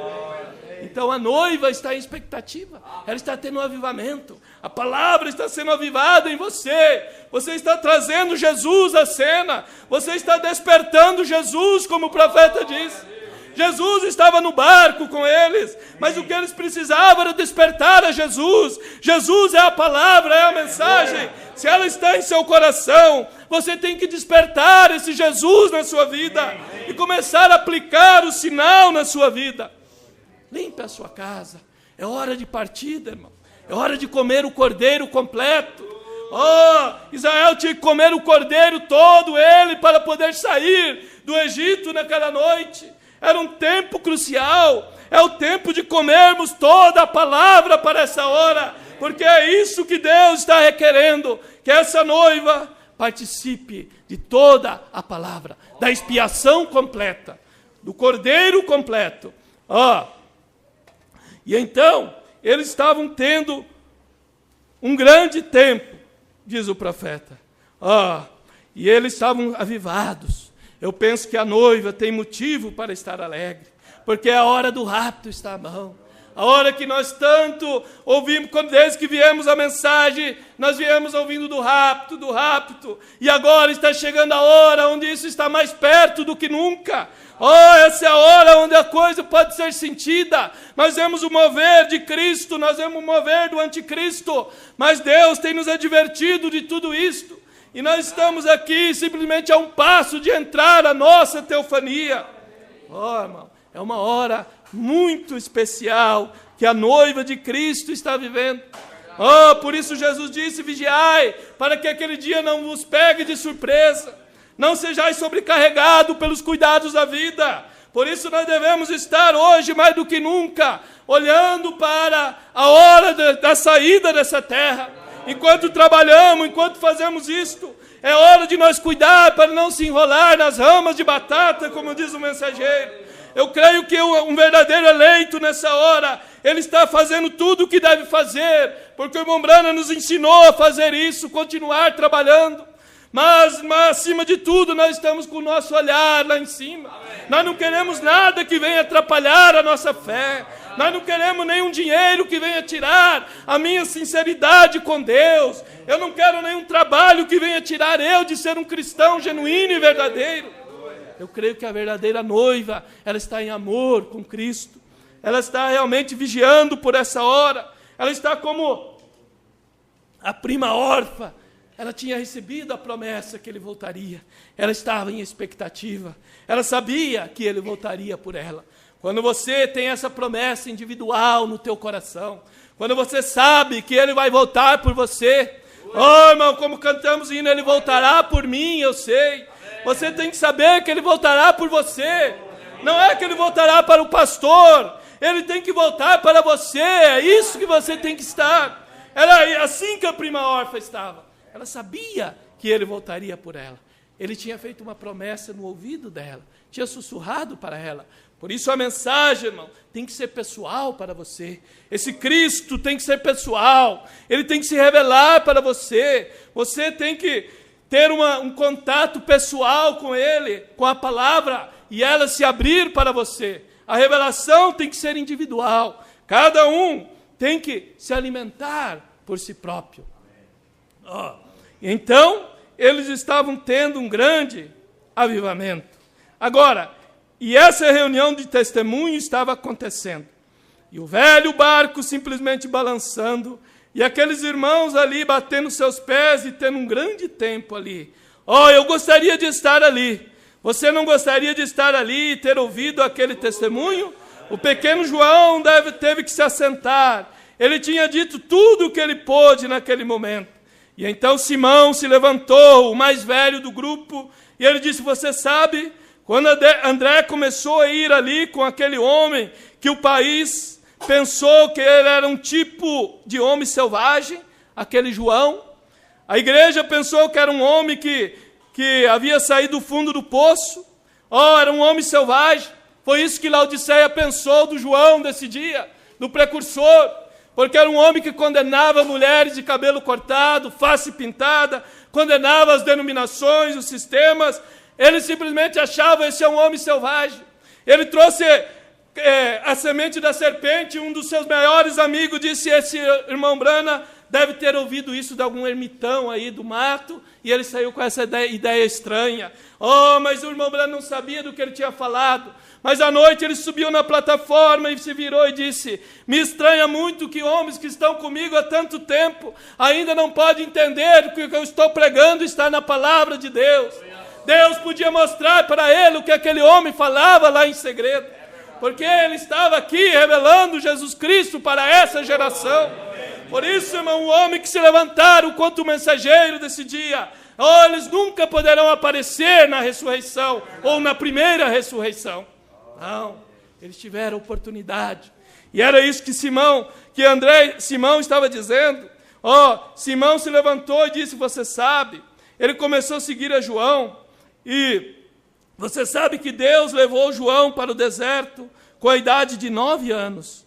Então a noiva está em expectativa. Ela está tendo um avivamento. A palavra está sendo avivada em você. Você está trazendo Jesus à cena. Você está despertando Jesus, como o profeta disse. Jesus estava no barco com eles, mas o que eles precisavam era despertar a Jesus. Jesus é a palavra, é a mensagem. Se ela está em seu coração, você tem que despertar esse Jesus na sua vida e começar a aplicar o sinal na sua vida. Limpe a sua casa. É hora de partida, irmão. É hora de comer o cordeiro completo. Israel tinha que comer o cordeiro todo, ele, para poder sair do Egito naquela noite. Era um tempo crucial. É o tempo de comermos toda a palavra para essa hora. Porque é isso que Deus está requerendo. Que essa noiva participe de toda a palavra. Da expiação completa. Do cordeiro completo. E então, eles estavam tendo um grande tempo, diz o profeta. E eles estavam avivados. Eu penso que a noiva tem motivo para estar alegre, porque a hora do rapto está à mão. A hora que nós tanto ouvimos, desde que viemos a mensagem, nós viemos ouvindo do rapto, e agora está chegando a hora onde isso está mais perto do que nunca. Essa é a hora onde a coisa pode ser sentida. Nós vemos o mover de Cristo, nós vemos o mover do anticristo, mas Deus tem nos advertido de tudo isto. E nós estamos aqui simplesmente a um passo de entrar a nossa teofania. Irmão, é uma hora muito especial que a noiva de Cristo está vivendo. Por isso Jesus disse, vigiai, para que aquele dia não vos pegue de surpresa. Não sejais sobrecarregados pelos cuidados da vida. Por isso nós devemos estar hoje, mais do que nunca, olhando para a hora da saída dessa terra. Enquanto trabalhamos, enquanto fazemos isto, é hora de nós cuidar para não se enrolar nas ramas de batata, como diz o mensageiro. Eu creio que um verdadeiro eleito nessa hora, ele está fazendo tudo o que deve fazer, porque o irmão Branham nos ensinou a fazer isso, continuar trabalhando. Mas acima de tudo, nós estamos com o nosso olhar lá em cima. Nós não queremos nada que venha atrapalhar a nossa fé. Nós não queremos nenhum dinheiro que venha tirar a minha sinceridade com Deus. Eu não quero nenhum trabalho que venha tirar eu de ser um cristão genuíno e verdadeiro. Eu creio que a verdadeira noiva, ela está em amor com Cristo. Ela está realmente vigiando por essa hora. Ela está como a prima órfã. Ela tinha recebido a promessa que ele voltaria. Ela estava em expectativa. Ela sabia que ele voltaria por ela. Quando você tem essa promessa individual no teu coração, quando você sabe que ele vai voltar por você, irmão, como cantamos hino, ele voltará por mim, eu sei. Você tem que saber que ele voltará por você. Não é que ele voltará para o pastor, ele tem que voltar para você. É isso que você tem que estar. Era assim que a prima órfã estava. Ela sabia que ele voltaria por ela. Ele tinha feito uma promessa no ouvido dela, tinha sussurrado para ela. Por isso a mensagem, irmão, tem que ser pessoal para você. Esse Cristo tem que ser pessoal. Ele tem que se revelar para você. Você tem que ter um contato pessoal com Ele, com a palavra, e ela se abrir para você. A revelação tem que ser individual. Cada um tem que se alimentar por si próprio. Então, eles estavam tendo um grande avivamento. Agora, e essa reunião de testemunho estava acontecendo. E o velho barco simplesmente balançando, e aqueles irmãos ali batendo seus pés e tendo um grande tempo ali. Eu gostaria de estar ali. Você não gostaria de estar ali e ter ouvido aquele testemunho? O pequeno João teve que se assentar. Ele tinha dito tudo o que ele pôde naquele momento. E então Simão se levantou, o mais velho do grupo, e ele disse, você sabe, quando André começou a ir ali com aquele homem, que o país pensou que ele era um tipo de homem selvagem, aquele João, a igreja pensou que era um homem que havia saído do fundo do poço, era um homem selvagem. Foi isso que Laodiceia pensou do João desse dia, do precursor, porque era um homem que condenava mulheres de cabelo cortado, face pintada, condenava as denominações, os sistemas. Ele simplesmente achava esse é um homem selvagem. Ele trouxe a semente da serpente, um dos seus maiores amigos disse, esse irmão Brana deve ter ouvido isso de algum ermitão aí do mato, e ele saiu com essa ideia estranha. Mas o irmão Brana não sabia do que ele tinha falado. Mas à noite ele subiu na plataforma e se virou e disse, me estranha muito que homens que estão comigo há tanto tempo ainda não podem entender que o que eu estou pregando está na palavra de Deus. Deus podia mostrar para ele o que aquele homem falava lá em segredo, porque ele estava aqui revelando Jesus Cristo para essa geração. Por isso, irmão, o homem que se levantaram quanto o mensageiro desse dia, eles nunca poderão aparecer na ressurreição ou na primeira ressurreição. Não, eles tiveram oportunidade. E era isso que Simão estava dizendo. Simão se levantou e disse, você sabe, ele começou a seguir a João, e você sabe que Deus levou João para o deserto com a idade de 9 anos.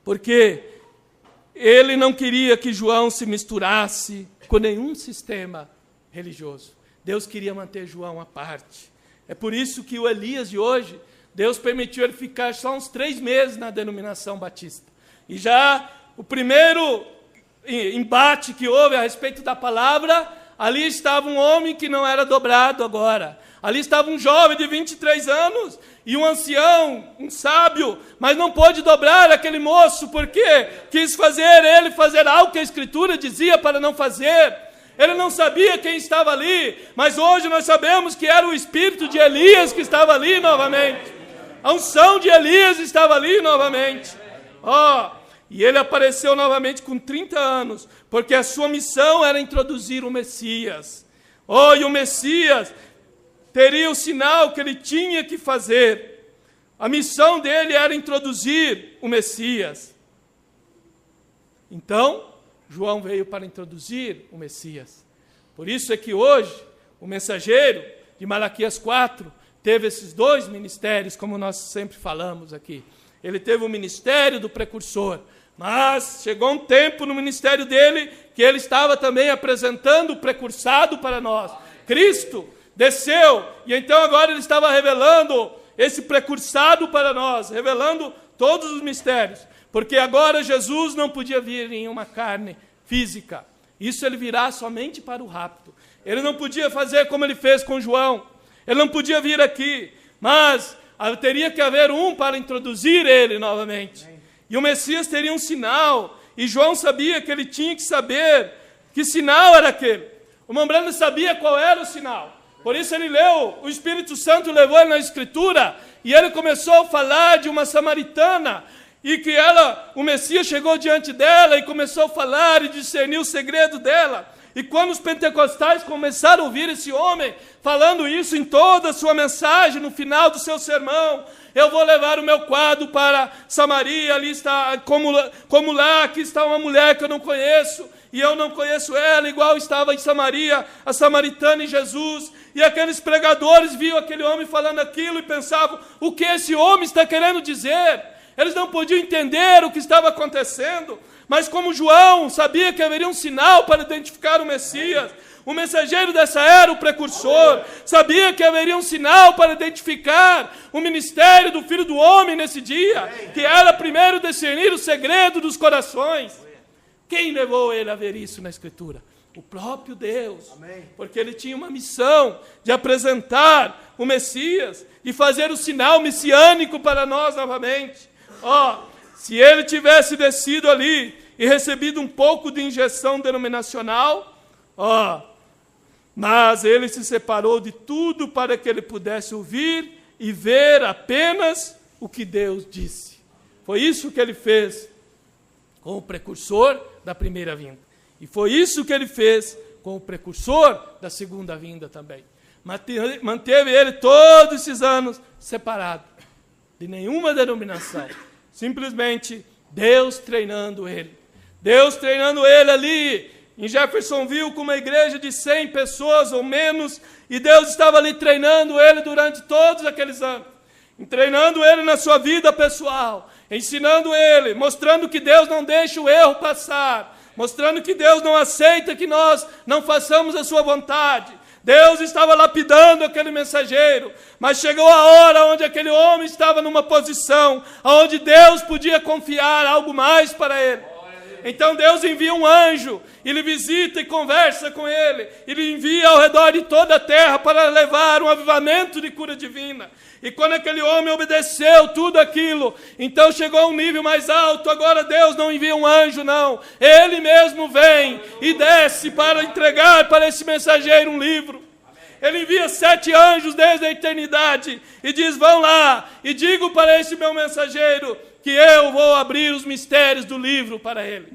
Porque ele não queria que João se misturasse com nenhum sistema religioso. Deus queria manter João à parte. É por isso que o Elias de hoje, Deus permitiu ele ficar só uns 3 meses na denominação batista. E já o primeiro embate que houve a respeito da palavra, ali estava um homem que não era dobrado agora. Ali estava um jovem de 23 anos e um ancião, um sábio, mas não pôde dobrar aquele moço, porque quis fazer algo que a Escritura dizia para não fazer. Ele não sabia quem estava ali, mas hoje nós sabemos que era o espírito de Elias que estava ali novamente. A unção de Elias estava ali novamente. E ele apareceu novamente com 30 anos, porque a sua missão era introduzir o Messias. E o Messias teria o sinal que ele tinha que fazer. A missão dele era introduzir o Messias. Então, João veio para introduzir o Messias. Por isso é que hoje, o mensageiro de Malaquias 4 teve esses 2 ministérios, como nós sempre falamos aqui. Ele teve o ministério do precursor, mas chegou um tempo no ministério dele que ele estava também apresentando o precursado para nós. Cristo desceu, e então agora ele estava revelando esse precursado para nós, revelando todos os mistérios. Porque agora Jesus não podia vir em uma carne física. Isso ele virá somente para o rapto. Ele não podia fazer como ele fez com João. Ele não podia vir aqui. Mas teria que haver um para introduzir ele novamente. E o Messias teria um sinal. E João sabia que ele tinha que saber que sinal era aquele. O Mambrano sabia qual era o sinal. Por isso ele leu, o Espírito Santo levou ele na Escritura. E ele começou a falar de uma samaritana, e que o Messias chegou diante dela e começou a falar e discernir o segredo dela. E quando os pentecostais começaram a ouvir esse homem falando isso em toda a sua mensagem, no final do seu sermão, eu vou levar o meu quadro para Samaria, ali está, como lá, aqui está uma mulher que eu não conheço, e eu não conheço ela, igual estava em Samaria, a samaritana e Jesus. E aqueles pregadores viam aquele homem falando aquilo e pensavam, o que esse homem está querendo dizer? Eles não podiam entender o que estava acontecendo, mas como João sabia que haveria um sinal para identificar o Messias, o mensageiro dessa era, o precursor, sabia que haveria um sinal para identificar o ministério do Filho do Homem nesse dia, que era primeiro discernir o segredo dos corações. Quem levou ele a ver isso na Escritura? O próprio Deus. Amém. Porque ele tinha uma missão de apresentar o Messias, de fazer o sinal messiânico para nós novamente. Se ele tivesse descido ali e recebido um pouco de injeção denominacional, mas ele se separou de tudo para que ele pudesse ouvir e ver apenas o que Deus disse. Foi isso que ele fez com o precursor da primeira vinda. E foi isso que ele fez com o precursor da segunda vinda também. Manteve ele todos esses anos separado de nenhuma denominação. Simplesmente Deus treinando ele. Deus treinando ele ali em Jeffersonville com uma igreja de 100 pessoas ou menos. E Deus estava ali treinando ele durante todos aqueles anos. Treinando ele na sua vida pessoal. Ensinando ele, mostrando que Deus não deixa o erro passar. Mostrando que Deus não aceita que nós não façamos a sua vontade. Deus estava lapidando aquele mensageiro, mas chegou a hora onde aquele homem estava numa posição onde Deus podia confiar algo mais para ele. Então Deus envia um anjo, ele visita e conversa com ele, ele envia ao redor de toda a terra para levar um avivamento de cura divina. E quando aquele homem obedeceu tudo aquilo, então chegou a um nível mais alto. Agora Deus não envia um anjo, não. Ele mesmo vem e desce para entregar para esse mensageiro um livro. Ele envia 7 anjos desde a eternidade e diz: vão lá e digo para esse meu mensageiro que eu vou abrir os mistérios do livro para ele.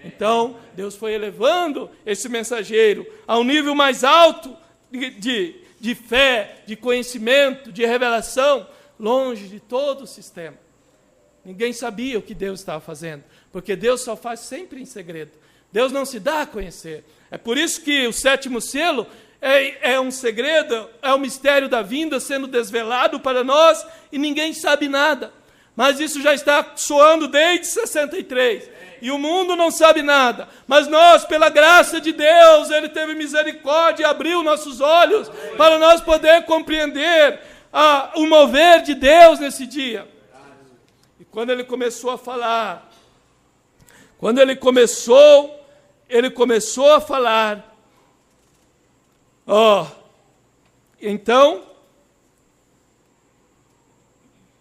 Então Deus foi elevando esse mensageiro a um nível mais alto de fé, de conhecimento, de revelação, longe de todo o sistema. Ninguém sabia o que Deus estava fazendo, porque Deus só faz sempre em segredo. Deus não se dá a conhecer. É por isso que o 7º selo é um segredo, é o mistério da vinda sendo desvelado para nós e ninguém sabe nada. Mas isso já está soando desde 63. E o mundo não sabe nada. Mas nós, pela graça de Deus, Ele teve misericórdia e abriu nossos olhos para nós poder compreender o mover de Deus nesse dia. E quando Ele começou a falar, então,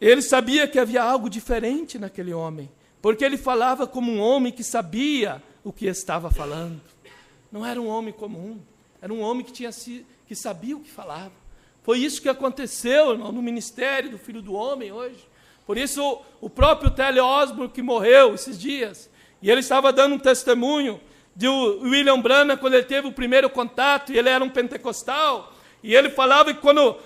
ele sabia que havia algo diferente naquele homem, porque ele falava como um homem que sabia o que estava falando. Não era um homem comum, era um homem que sabia o que falava. Foi isso que aconteceu no ministério do Filho do Homem hoje. Por isso, o próprio T.L. Osborne, que morreu esses dias, e ele estava dando um testemunho de William Branham, quando ele teve o primeiro contato, e ele era um pentecostal, e ele falava que quando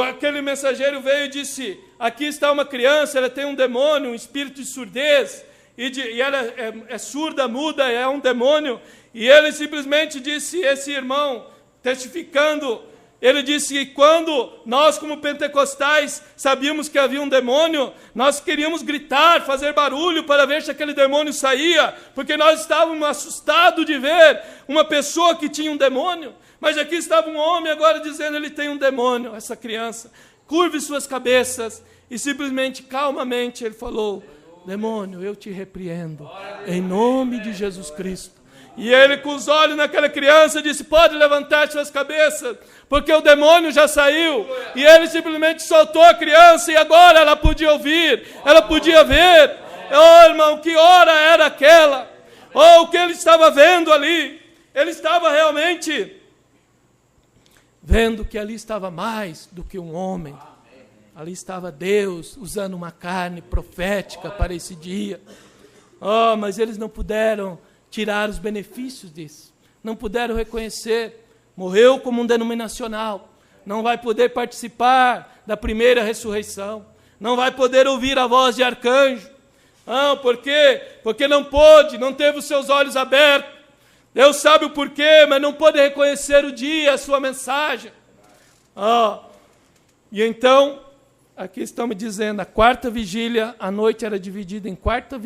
aquele mensageiro veio e disse: aqui está uma criança, ela tem um demônio, um espírito de surdez, e ela é surda, muda, é um demônio. E ele simplesmente disse, esse irmão, testificando, ele disse que quando nós, como pentecostais, sabíamos que havia um demônio, nós queríamos gritar, fazer barulho para ver se aquele demônio saía, porque nós estávamos assustados de ver uma pessoa que tinha um demônio. Mas aqui estava um homem agora dizendo: ele tem um demônio, essa criança. Curve suas cabeças. E simplesmente, calmamente, ele falou: demônio, eu te repreendo, em nome de Jesus Cristo. E ele, com os olhos naquela criança, disse: pode levantar suas cabeças, porque o demônio já saiu. E ele simplesmente soltou a criança, e agora ela podia ouvir, ela podia ver. Oh, irmão, que hora era aquela? Oh, o que ele estava vendo ali? Ele estava realmente vendo que ali estava mais do que um homem. Ali estava Deus usando uma carne profética para esse dia. Oh, mas eles não puderam tirar os benefícios disso. Não puderam reconhecer. Morreu como um denominacional. Não vai poder participar da primeira ressurreição. Não vai poder ouvir a voz de arcanjo. Ah, por quê? Porque não pôde, não teve os seus olhos abertos. Deus sabe o porquê, mas não pôde reconhecer o dia, a sua mensagem. E então, aqui estão me dizendo, a quarta vigília, a noite era dividida em 4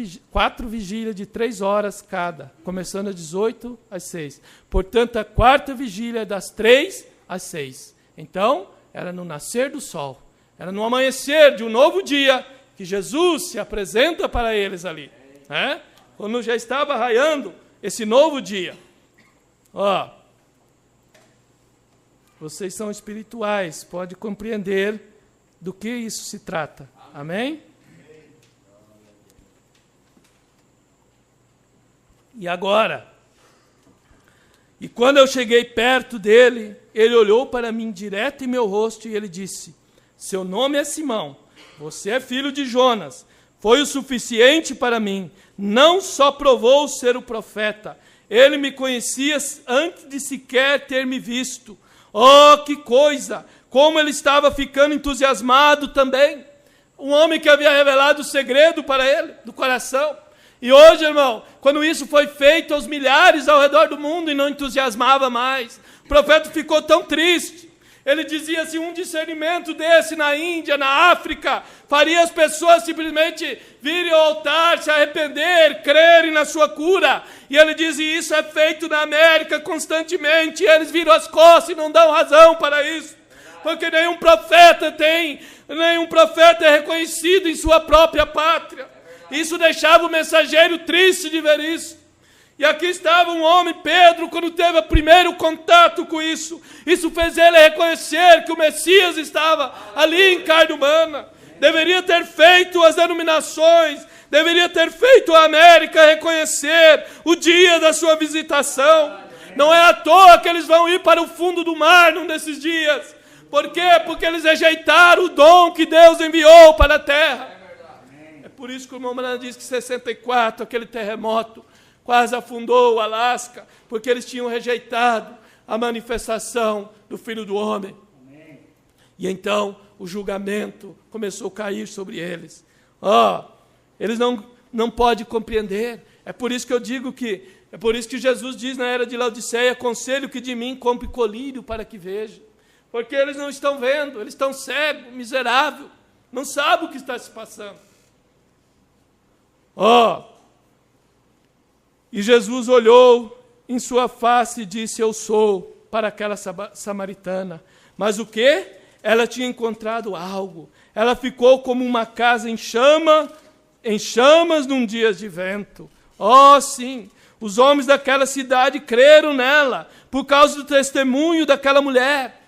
vigílias de 3 horas cada, começando às 18 às 6. Portanto, a quarta vigília é das 3 às 6. Então, era no nascer do sol, era no amanhecer de um novo dia, que Jesus se apresenta para eles ali. Quando já estava raiando esse novo dia. Ó, vocês são espirituais, pode compreender do que isso se trata. Amém? E agora? E quando eu cheguei perto dele, ele olhou para mim direto em meu rosto e ele disse: seu nome é Simão, você é filho de Jonas. Foi o suficiente para mim. Não só provou ser o profeta, ele me conhecia antes de sequer ter me visto. Oh, que coisa! Como ele estava ficando entusiasmado também. Um homem que havia revelado o segredo para ele, do coração. E hoje, irmão, quando isso foi feito aos milhares ao redor do mundo e não entusiasmava mais, o profeta ficou tão triste. Ele dizia assim, um discernimento desse na Índia, na África, faria as pessoas simplesmente virem ao altar, se arrepender, crerem na sua cura. E ele dizia, isso é feito na América constantemente, e eles viram as costas e não dão razão para isso. Porque nenhum profeta é reconhecido em sua própria pátria. Isso deixava o mensageiro triste de ver isso. E aqui estava um homem, Pedro, quando teve o primeiro contato com isso. Isso fez ele reconhecer que o Messias estava ali em carne humana. Deveria ter feito as denominações, deveria ter feito a América reconhecer o dia da sua visitação. Não é à toa que eles vão ir para o fundo do mar num desses dias. Por quê? Porque eles rejeitaram o dom que Deus enviou para a terra. É por isso que o irmão Branham diz que em 64, aquele terremoto, quase afundou o Alasca, porque eles tinham rejeitado a manifestação do Filho do Homem. Amém. E então o julgamento começou a cair sobre eles. Eles não podem compreender. É por isso que eu digo é por isso que Jesus diz na era de Laodiceia, aconselho que de mim compre colírio para que veja. Porque eles não estão vendo, eles estão cegos, miseráveis, não sabem o que está se passando. E Jesus olhou em sua face e disse, eu sou, para aquela samaritana. Mas o quê? Ela tinha encontrado algo. Ela ficou como uma casa em chamas num dia de vento. Sim, os homens daquela cidade creram nela, por causa do testemunho daquela mulher.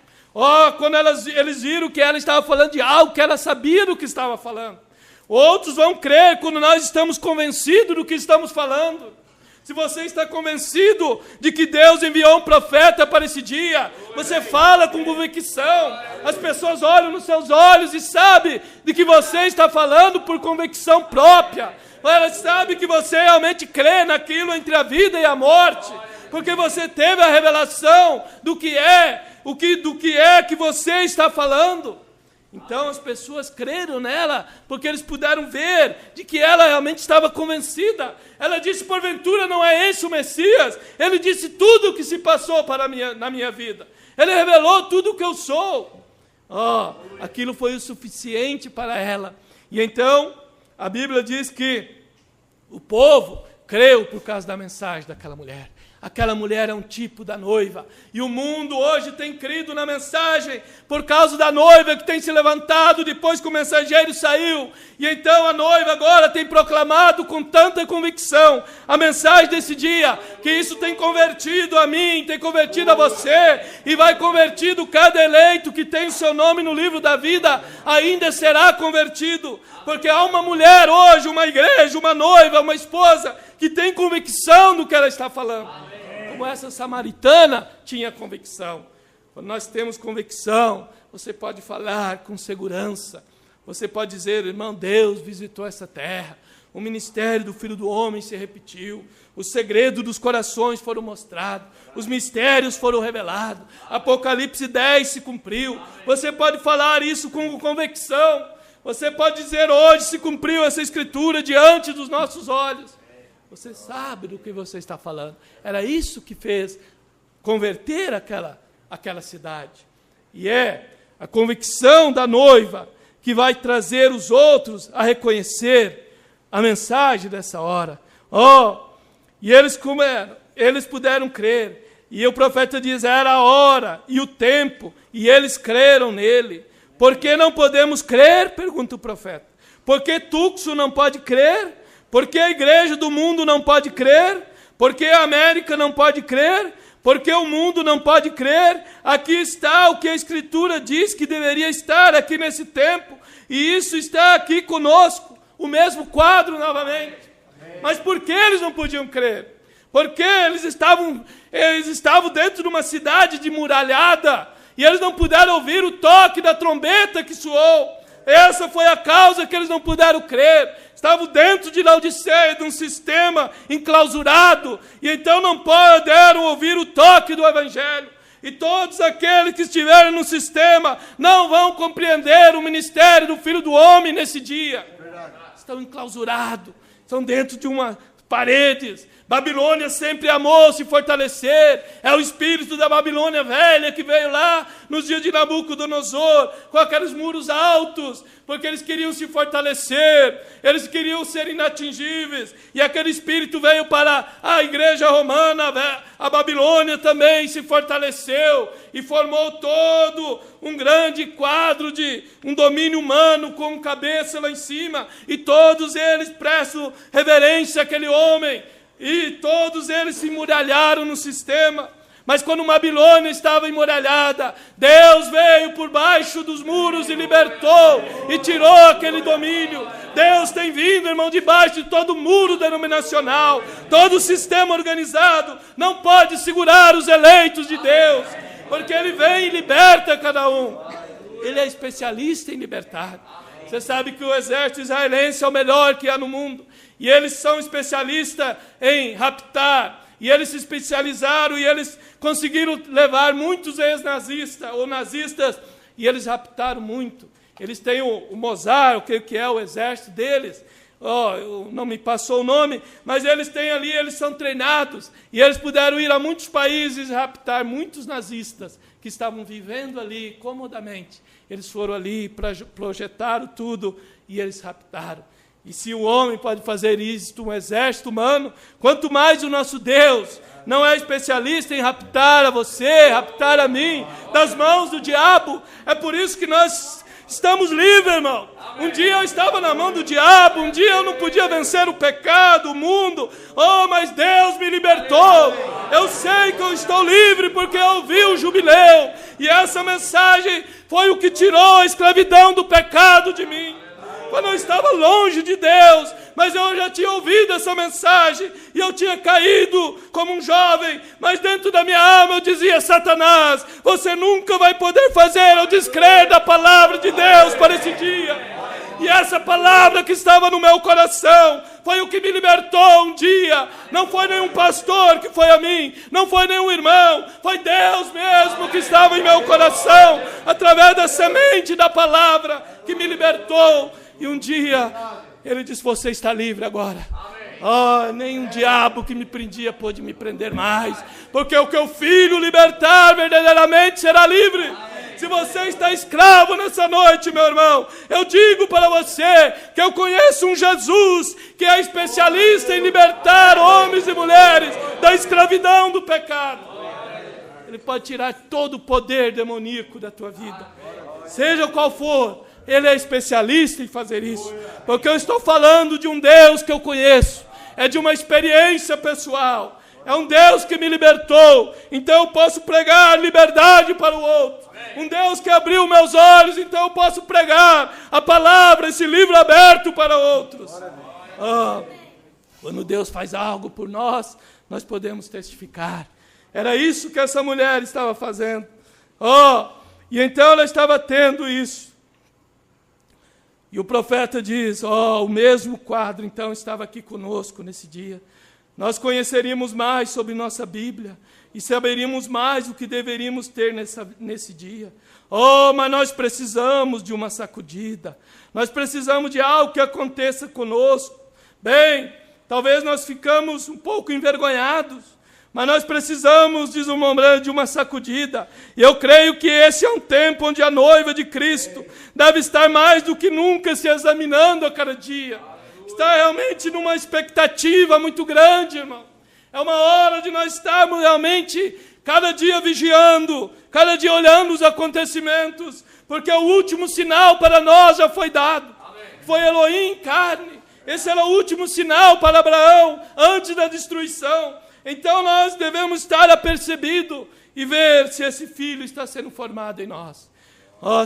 Quando eles viram que ela estava falando de algo, que ela sabia do que estava falando. Outros vão crer quando nós estamos convencidos do que estamos falando. Se você está convencido de que Deus enviou um profeta para esse dia, você fala com convicção. As pessoas olham nos seus olhos e sabem de que você está falando por convicção própria. Elas sabem que você realmente crê naquilo entre a vida e a morte. Porque você teve a revelação do que é que você está falando. Então as pessoas creram nela, porque eles puderam ver de que ela realmente estava convencida. Ela disse, porventura não é esse o Messias? Ele disse tudo o que se passou na minha vida. Ele revelou tudo o que eu sou. Aquilo foi o suficiente para ela. E então, a Bíblia diz que o povo creu por causa da mensagem daquela mulher. Aquela mulher é um tipo da noiva. E o mundo hoje tem crido na mensagem por causa da noiva que tem se levantado depois que o mensageiro saiu. E então a noiva agora tem proclamado com tanta convicção a mensagem desse dia, que isso tem convertido a mim, tem convertido a você, e vai convertido cada eleito que tem o seu nome no livro da vida, ainda será convertido. Porque há uma mulher hoje, uma igreja, uma noiva, uma esposa, que tem convicção do que ela está falando. Como essa samaritana tinha convicção. Quando nós temos convicção, você pode falar com segurança. Você pode dizer, irmão, Deus visitou essa terra. O ministério do Filho do Homem se repetiu. Os segredos dos corações foram mostrados. Os mistérios foram revelados. Apocalipse 10 se cumpriu. Você pode falar isso com convicção. Você pode dizer, hoje se cumpriu essa escritura diante dos nossos olhos. Você sabe do que você está falando. Era isso que fez converter aquela cidade. E é a convicção da noiva que vai trazer os outros a reconhecer a mensagem dessa hora. E eles puderam crer. E o profeta diz, era a hora e o tempo, e eles creram nele. Por que não podemos crer? Pergunta o profeta. Por que Tucson não pode crer? Por que a igreja do mundo não pode crer? Por que a América não pode crer? Porque o mundo não pode crer. Aqui está o que a Escritura diz que deveria estar aqui nesse tempo. E isso está aqui conosco. O mesmo quadro novamente. Mas por que eles não podiam crer? Porque eles estavam dentro de uma cidade de muralhada. E eles não puderam ouvir o toque da trombeta que soou. Essa foi a causa que eles não puderam crer. Estavam dentro de Laodiceia, de um sistema enclausurado. E então não puderam ouvir o toque do Evangelho. E todos aqueles que estiverem no sistema não vão compreender o ministério do Filho do Homem nesse dia. Estão enclausurados. Estão dentro de umas paredes. Babilônia sempre amou se fortalecer. É o espírito da Babilônia velha que veio lá nos dias de Nabucodonosor, com aqueles muros altos, porque eles queriam se fortalecer, eles queriam ser inatingíveis. E aquele espírito veio para a igreja romana, a Babilônia também se fortaleceu e formou todo um grande quadro de um domínio humano com cabeça lá em cima. E todos eles prestam reverência àquele homem. E todos eles se emuralharam no sistema. Mas quando Babilônia estava emuralhada, Deus veio por baixo dos muros e libertou e tirou aquele domínio. Deus tem vindo, irmão, debaixo de todo muro denominacional. Todo sistema organizado não pode segurar os eleitos de Deus, porque Ele vem e liberta cada um. Ele é especialista em libertar. Você sabe que o exército israelense é o melhor que há no mundo. E eles são especialistas em raptar. E eles se especializaram e eles conseguiram levar muitos ex-nazistas ou nazistas. E eles raptaram muito. Eles têm o Mossad, o que é o exército deles. Não me passou o nome, mas eles têm ali, eles são treinados. E eles puderam ir a muitos países e raptar muitos nazistas que estavam vivendo ali comodamente. Eles foram ali, projetaram tudo e eles raptaram. E se o homem pode fazer isso, um exército humano, quanto mais o nosso Deus não é especialista em raptar a você, raptar a mim, das mãos do diabo. É por isso que nós estamos livres, irmão. Um dia eu estava na mão do diabo, um dia eu não podia vencer o pecado, o mundo. Mas Deus me libertou. Eu sei que eu estou livre porque eu ouvi o jubileu. E essa mensagem foi o que tirou a escravidão do pecado de mim. Quando eu estava longe de Deus, mas eu já tinha ouvido essa mensagem, e eu tinha caído como um jovem, mas dentro da minha alma eu dizia: Satanás, você nunca vai poder fazer eu descrer da palavra de Deus para esse dia. E essa palavra que estava no meu coração foi o que me libertou um dia. Não foi nenhum pastor que foi a mim, não foi nenhum irmão, foi Deus mesmo que estava em meu coração, através da semente da palavra que me libertou. E um dia Ele disse: você está livre agora. Nem um diabo que me prendia pôde me prender mais, porque o que o Filho libertar verdadeiramente será livre. Se você está escravo nessa noite, meu irmão, eu digo para você que eu conheço um Jesus que é especialista em libertar homens e mulheres da escravidão do pecado. Ele pode tirar todo o poder demoníaco da tua vida, seja qual for. Ele é especialista em fazer isso, porque eu estou falando de um Deus que eu conheço, é de uma experiência pessoal, é um Deus que me libertou, então eu posso pregar liberdade para o outro, um Deus que abriu meus olhos, então eu posso pregar a palavra, esse livro aberto para outros. Quando Deus faz algo por nós, nós podemos testificar. Era isso que essa mulher estava fazendo. E então ela estava tendo isso. E o profeta diz: o mesmo quadro então estava aqui conosco nesse dia. Nós conheceríamos mais sobre nossa Bíblia e saberíamos mais o que deveríamos ter nesse dia. Mas nós precisamos de uma sacudida. Nós precisamos de algo que aconteça conosco. Bem, talvez nós ficamos um pouco envergonhados, mas nós precisamos de uma sacudida. E eu creio que esse é um tempo onde a noiva de Cristo deve estar mais do que nunca se examinando a cada dia. Está realmente numa expectativa muito grande, irmão. É uma hora de nós estarmos realmente cada dia vigiando, cada dia olhando os acontecimentos, porque o último sinal para nós já foi dado. Foi Elohim em carne. Esse era o último sinal para Abraão antes da destruição. Então nós devemos estar apercebidos e ver se esse Filho está sendo formado em nós.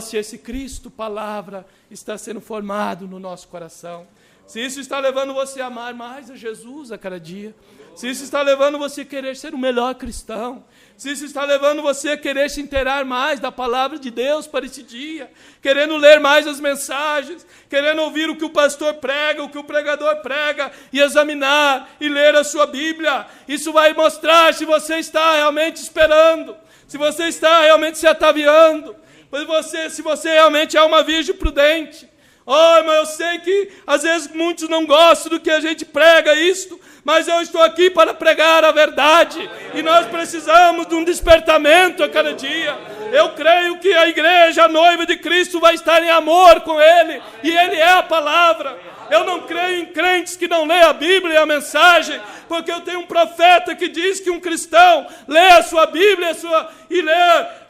Se esse Cristo, palavra, está sendo formado no nosso coração. Se isso está levando você a amar mais a Jesus a cada dia. Se isso está levando você a querer ser o melhor cristão. Se isso está levando você a querer se inteirar mais da palavra de Deus para esse dia. Querendo ler mais as mensagens. Querendo ouvir o que o pastor prega, o que o pregador prega. E examinar e ler a sua Bíblia. Isso vai mostrar se você está realmente esperando. Se você está realmente se ataviando. Se você realmente é uma virgem prudente. Irmão, eu sei que às vezes muitos não gostam do que a gente prega isto, mas eu estou aqui para pregar a verdade. E nós precisamos de um despertamento a cada dia. Eu creio que a igreja, a noiva de Cristo, vai estar em amor com Ele, e Ele é a palavra. Eu não creio em crentes que não lêem a Bíblia e a mensagem, porque eu tenho um profeta que diz que um cristão lê a sua Bíblia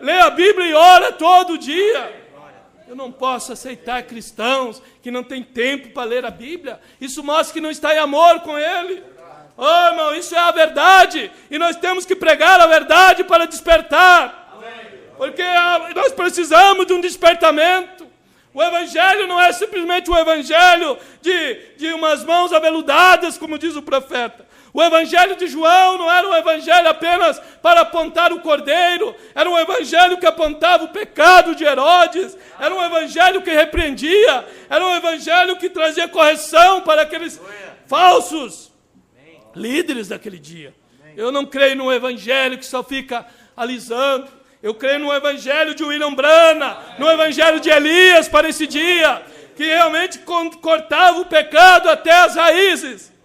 lê a Bíblia e ora todo dia. Eu não posso aceitar cristãos que não têm tempo para ler a Bíblia. Isso mostra que não está em amor com Ele. Irmão, isso é a verdade. E nós temos que pregar a verdade para despertar. Porque nós precisamos de um despertamento. O Evangelho não é simplesmente o Evangelho de umas mãos aveludadas, como diz o profeta. O Evangelho de João não era um Evangelho apenas para apontar o Cordeiro. Era um Evangelho que apontava o pecado de Herodes. Era um Evangelho que repreendia. Era um Evangelho que trazia correção para aqueles falsos líderes daquele dia. Eu não creio num Evangelho que só fica alisando. Eu creio no Evangelho de William Branham, no Evangelho de Elias para esse dia, que realmente cortava o pecado até as raízes.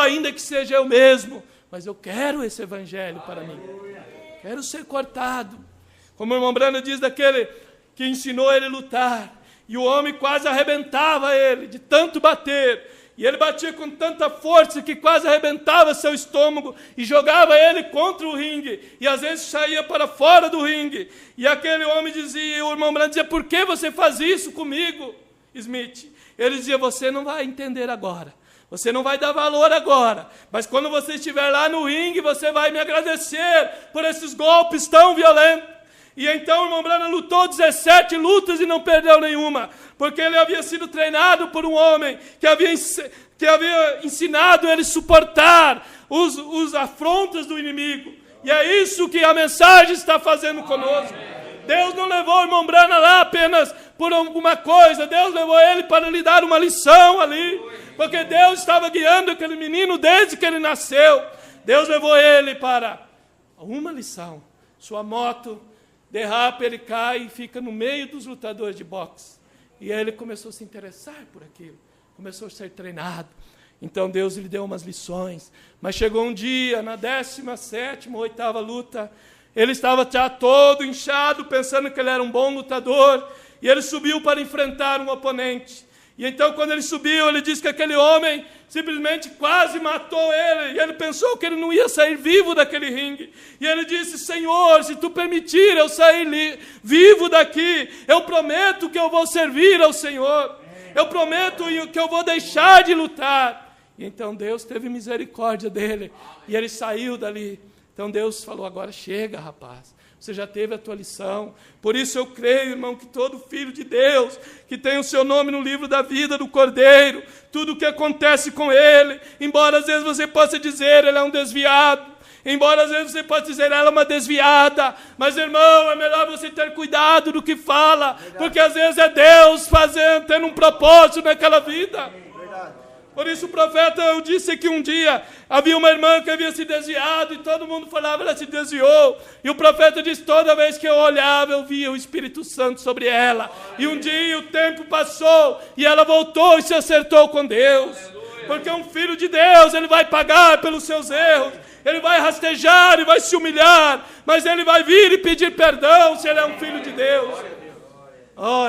Ainda que seja eu mesmo, mas eu quero esse Evangelho para mim. Quero ser cortado. Como o irmão Branham diz daquele que ensinou ele a lutar, e o homem quase arrebentava ele, de tanto bater. E ele batia com tanta força que quase arrebentava seu estômago e jogava ele contra o ringue. E às vezes saía para fora do ringue. E aquele homem dizia, o irmão Branham dizia, por que você faz isso comigo, Smith? Ele dizia, você não vai entender agora. Você não vai dar valor agora. Mas quando você estiver lá no ringue, você vai me agradecer por esses golpes tão violentos. E então o irmão Branham lutou 17 lutas e não perdeu nenhuma, porque ele havia sido treinado por um homem que havia ensinado ele a suportar os afrontas do inimigo. E é isso que a mensagem está fazendo conosco. Deus não levou o irmão Branham lá apenas por alguma coisa. Deus levou ele para lhe dar uma lição ali, porque Deus estava guiando aquele menino desde que ele nasceu. Deus levou ele para uma lição. Sua moto derrapa, ele cai e fica no meio dos lutadores de boxe. E aí ele começou a se interessar por aquilo. Começou a ser treinado. Então Deus lhe deu umas lições. Mas chegou um dia, na 17ª, 8ª luta, ele estava já todo inchado, pensando que ele era um bom lutador. E ele subiu para enfrentar um oponente. E então, quando ele subiu, ele disse que aquele homem simplesmente quase matou ele. E ele pensou que ele não ia sair vivo daquele ringue. E ele disse, Senhor, se tu permitir eu sair vivo daqui, eu prometo que eu vou servir ao Senhor. Eu prometo que eu vou deixar de lutar. E então Deus teve misericórdia dele. E ele saiu dali. Então Deus falou, agora chega, rapaz. Você já teve a tua lição. Por isso eu creio, irmão, que todo filho de Deus, que tem o seu nome no livro da vida do Cordeiro, tudo o que acontece com ele, embora às vezes você possa dizer, ele é um desviado, embora às vezes você possa dizer, ela é uma desviada, mas, irmão, é melhor você ter cuidado do que fala, porque às vezes é Deus tendo um propósito naquela vida. Por isso o profeta, eu disse que um dia havia uma irmã que havia se desviado e todo mundo falava, ela se desviou. E o profeta disse, toda vez que eu olhava, eu via o Espírito Santo sobre ela. E um dia o tempo passou e ela voltou e se acertou com Deus. Porque um filho de Deus, ele vai pagar pelos seus erros. Ele vai rastejar e vai se humilhar, mas ele vai vir e pedir perdão se ele é um filho de Deus.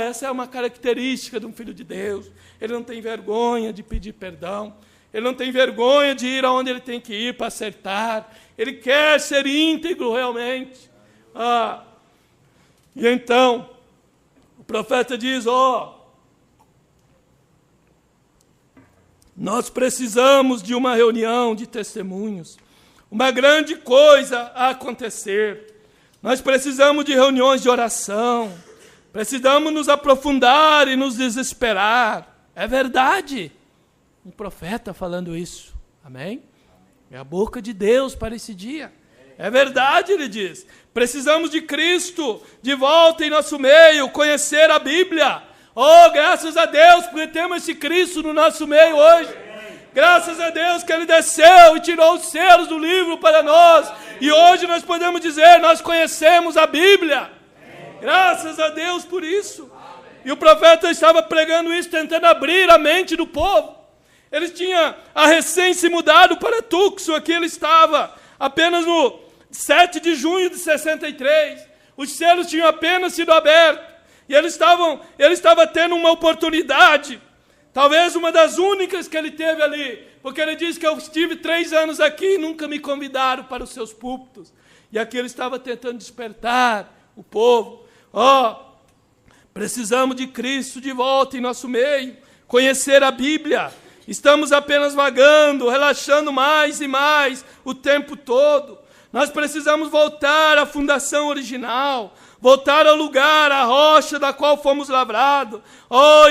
Essa é uma característica de um filho de Deus. Ele não tem vergonha de pedir perdão. Ele não tem vergonha de ir aonde ele tem que ir para acertar. Ele quer ser íntegro realmente. E então, o profeta diz, nós precisamos de uma reunião de testemunhos. uma grande coisa a acontecer. Nós precisamos de reuniões de oração, precisamos nos aprofundar e nos desesperar. É verdade. Um profeta falando isso. Amém? É a boca de Deus para esse dia. É verdade, ele diz. Precisamos de Cristo de volta em nosso meio, conhecer a Bíblia. Oh, graças a Deus, porque temos esse Cristo no nosso meio hoje. Graças a Deus que Ele desceu e tirou os selos do livro para nós. E hoje nós podemos dizer, nós conhecemos a Bíblia. Graças a Deus por isso. E o profeta estava pregando isso, tentando abrir a mente do povo. Ele tinha a recém se mudado para Tucson, aqui ele estava, apenas no 7 de junho de 63. Os selos tinham apenas sido abertos. E ele estava tendo uma oportunidade, talvez uma das únicas que ele teve ali, porque ele disse que eu estive 3 anos aqui e nunca me convidaram para os seus púlpitos. E aqui ele estava tentando despertar o povo. Precisamos de Cristo de volta em nosso meio, conhecer a Bíblia. Estamos apenas vagando, relaxando mais e mais o tempo todo. Nós precisamos voltar à fundação original, voltar ao lugar, à rocha da qual fomos lavrados,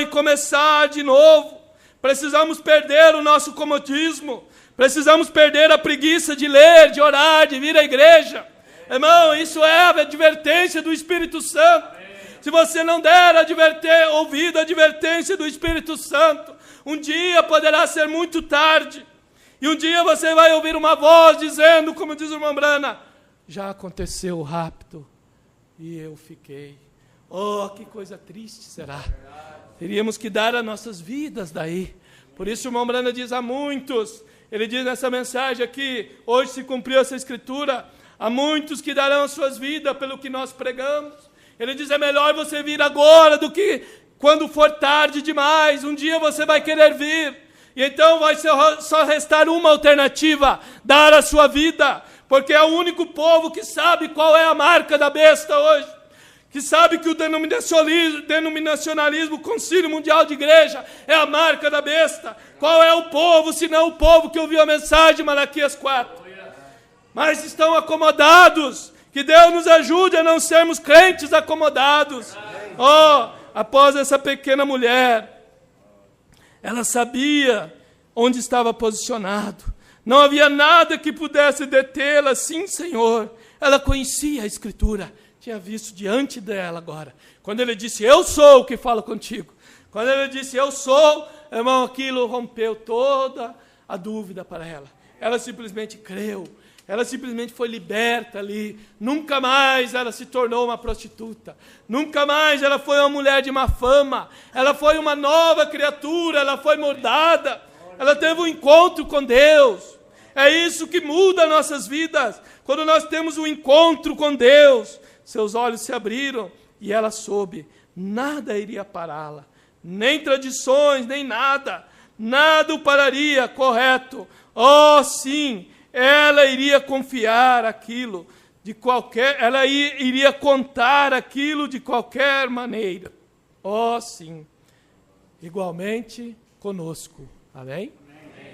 e começar de novo. Precisamos perder o nosso comodismo, precisamos perder a preguiça de ler, de orar, de vir à igreja. Irmão, isso é a advertência do Espírito Santo. Se você não der ouvido à advertência do Espírito Santo, um dia poderá ser muito tarde. E um dia você vai ouvir uma voz dizendo, como diz o irmão Brana, já aconteceu o rapto e eu fiquei. Que coisa triste será. Teríamos que dar as nossas vidas daí. Por isso o irmão Brana diz a muitos, ele diz nessa mensagem aqui, hoje se cumpriu essa escritura, há muitos que darão as suas vidas pelo que nós pregamos. Ele diz, é melhor você vir agora do que quando for tarde demais. Um dia você vai querer vir. E então vai só restar uma alternativa, dar a sua vida, porque é o único povo que sabe qual é a marca da besta hoje, que sabe que o denominacionalismo, o Concílio Mundial de Igreja, é a marca da besta. Qual é o povo, senão o povo que ouviu a mensagem de Malaquias 4? Mas estão acomodados, que Deus nos ajude a não sermos crentes acomodados. Após essa pequena mulher, ela sabia onde estava posicionado. Não havia nada que pudesse detê-la. Sim, Senhor. Ela conhecia a Escritura. Tinha visto diante dela agora. Quando ele disse, eu sou o que falo contigo. Quando ele disse, eu sou, irmão, aquilo rompeu toda a dúvida para ela. Ela simplesmente creu. Ela simplesmente foi liberta ali. Nunca mais ela se tornou uma prostituta. Nunca mais ela foi uma mulher de má fama. Ela foi uma nova criatura. Ela foi mudada. Ela teve um encontro com Deus. É isso que muda nossas vidas. Quando nós temos um encontro com Deus, seus olhos se abriram e ela soube. Nada iria pará-la. Nem tradições, nem nada. Nada o pararia, correto. Sim. Ela iria confiar aquilo ela iria contar aquilo de qualquer maneira. Sim. Igualmente conosco. Amém?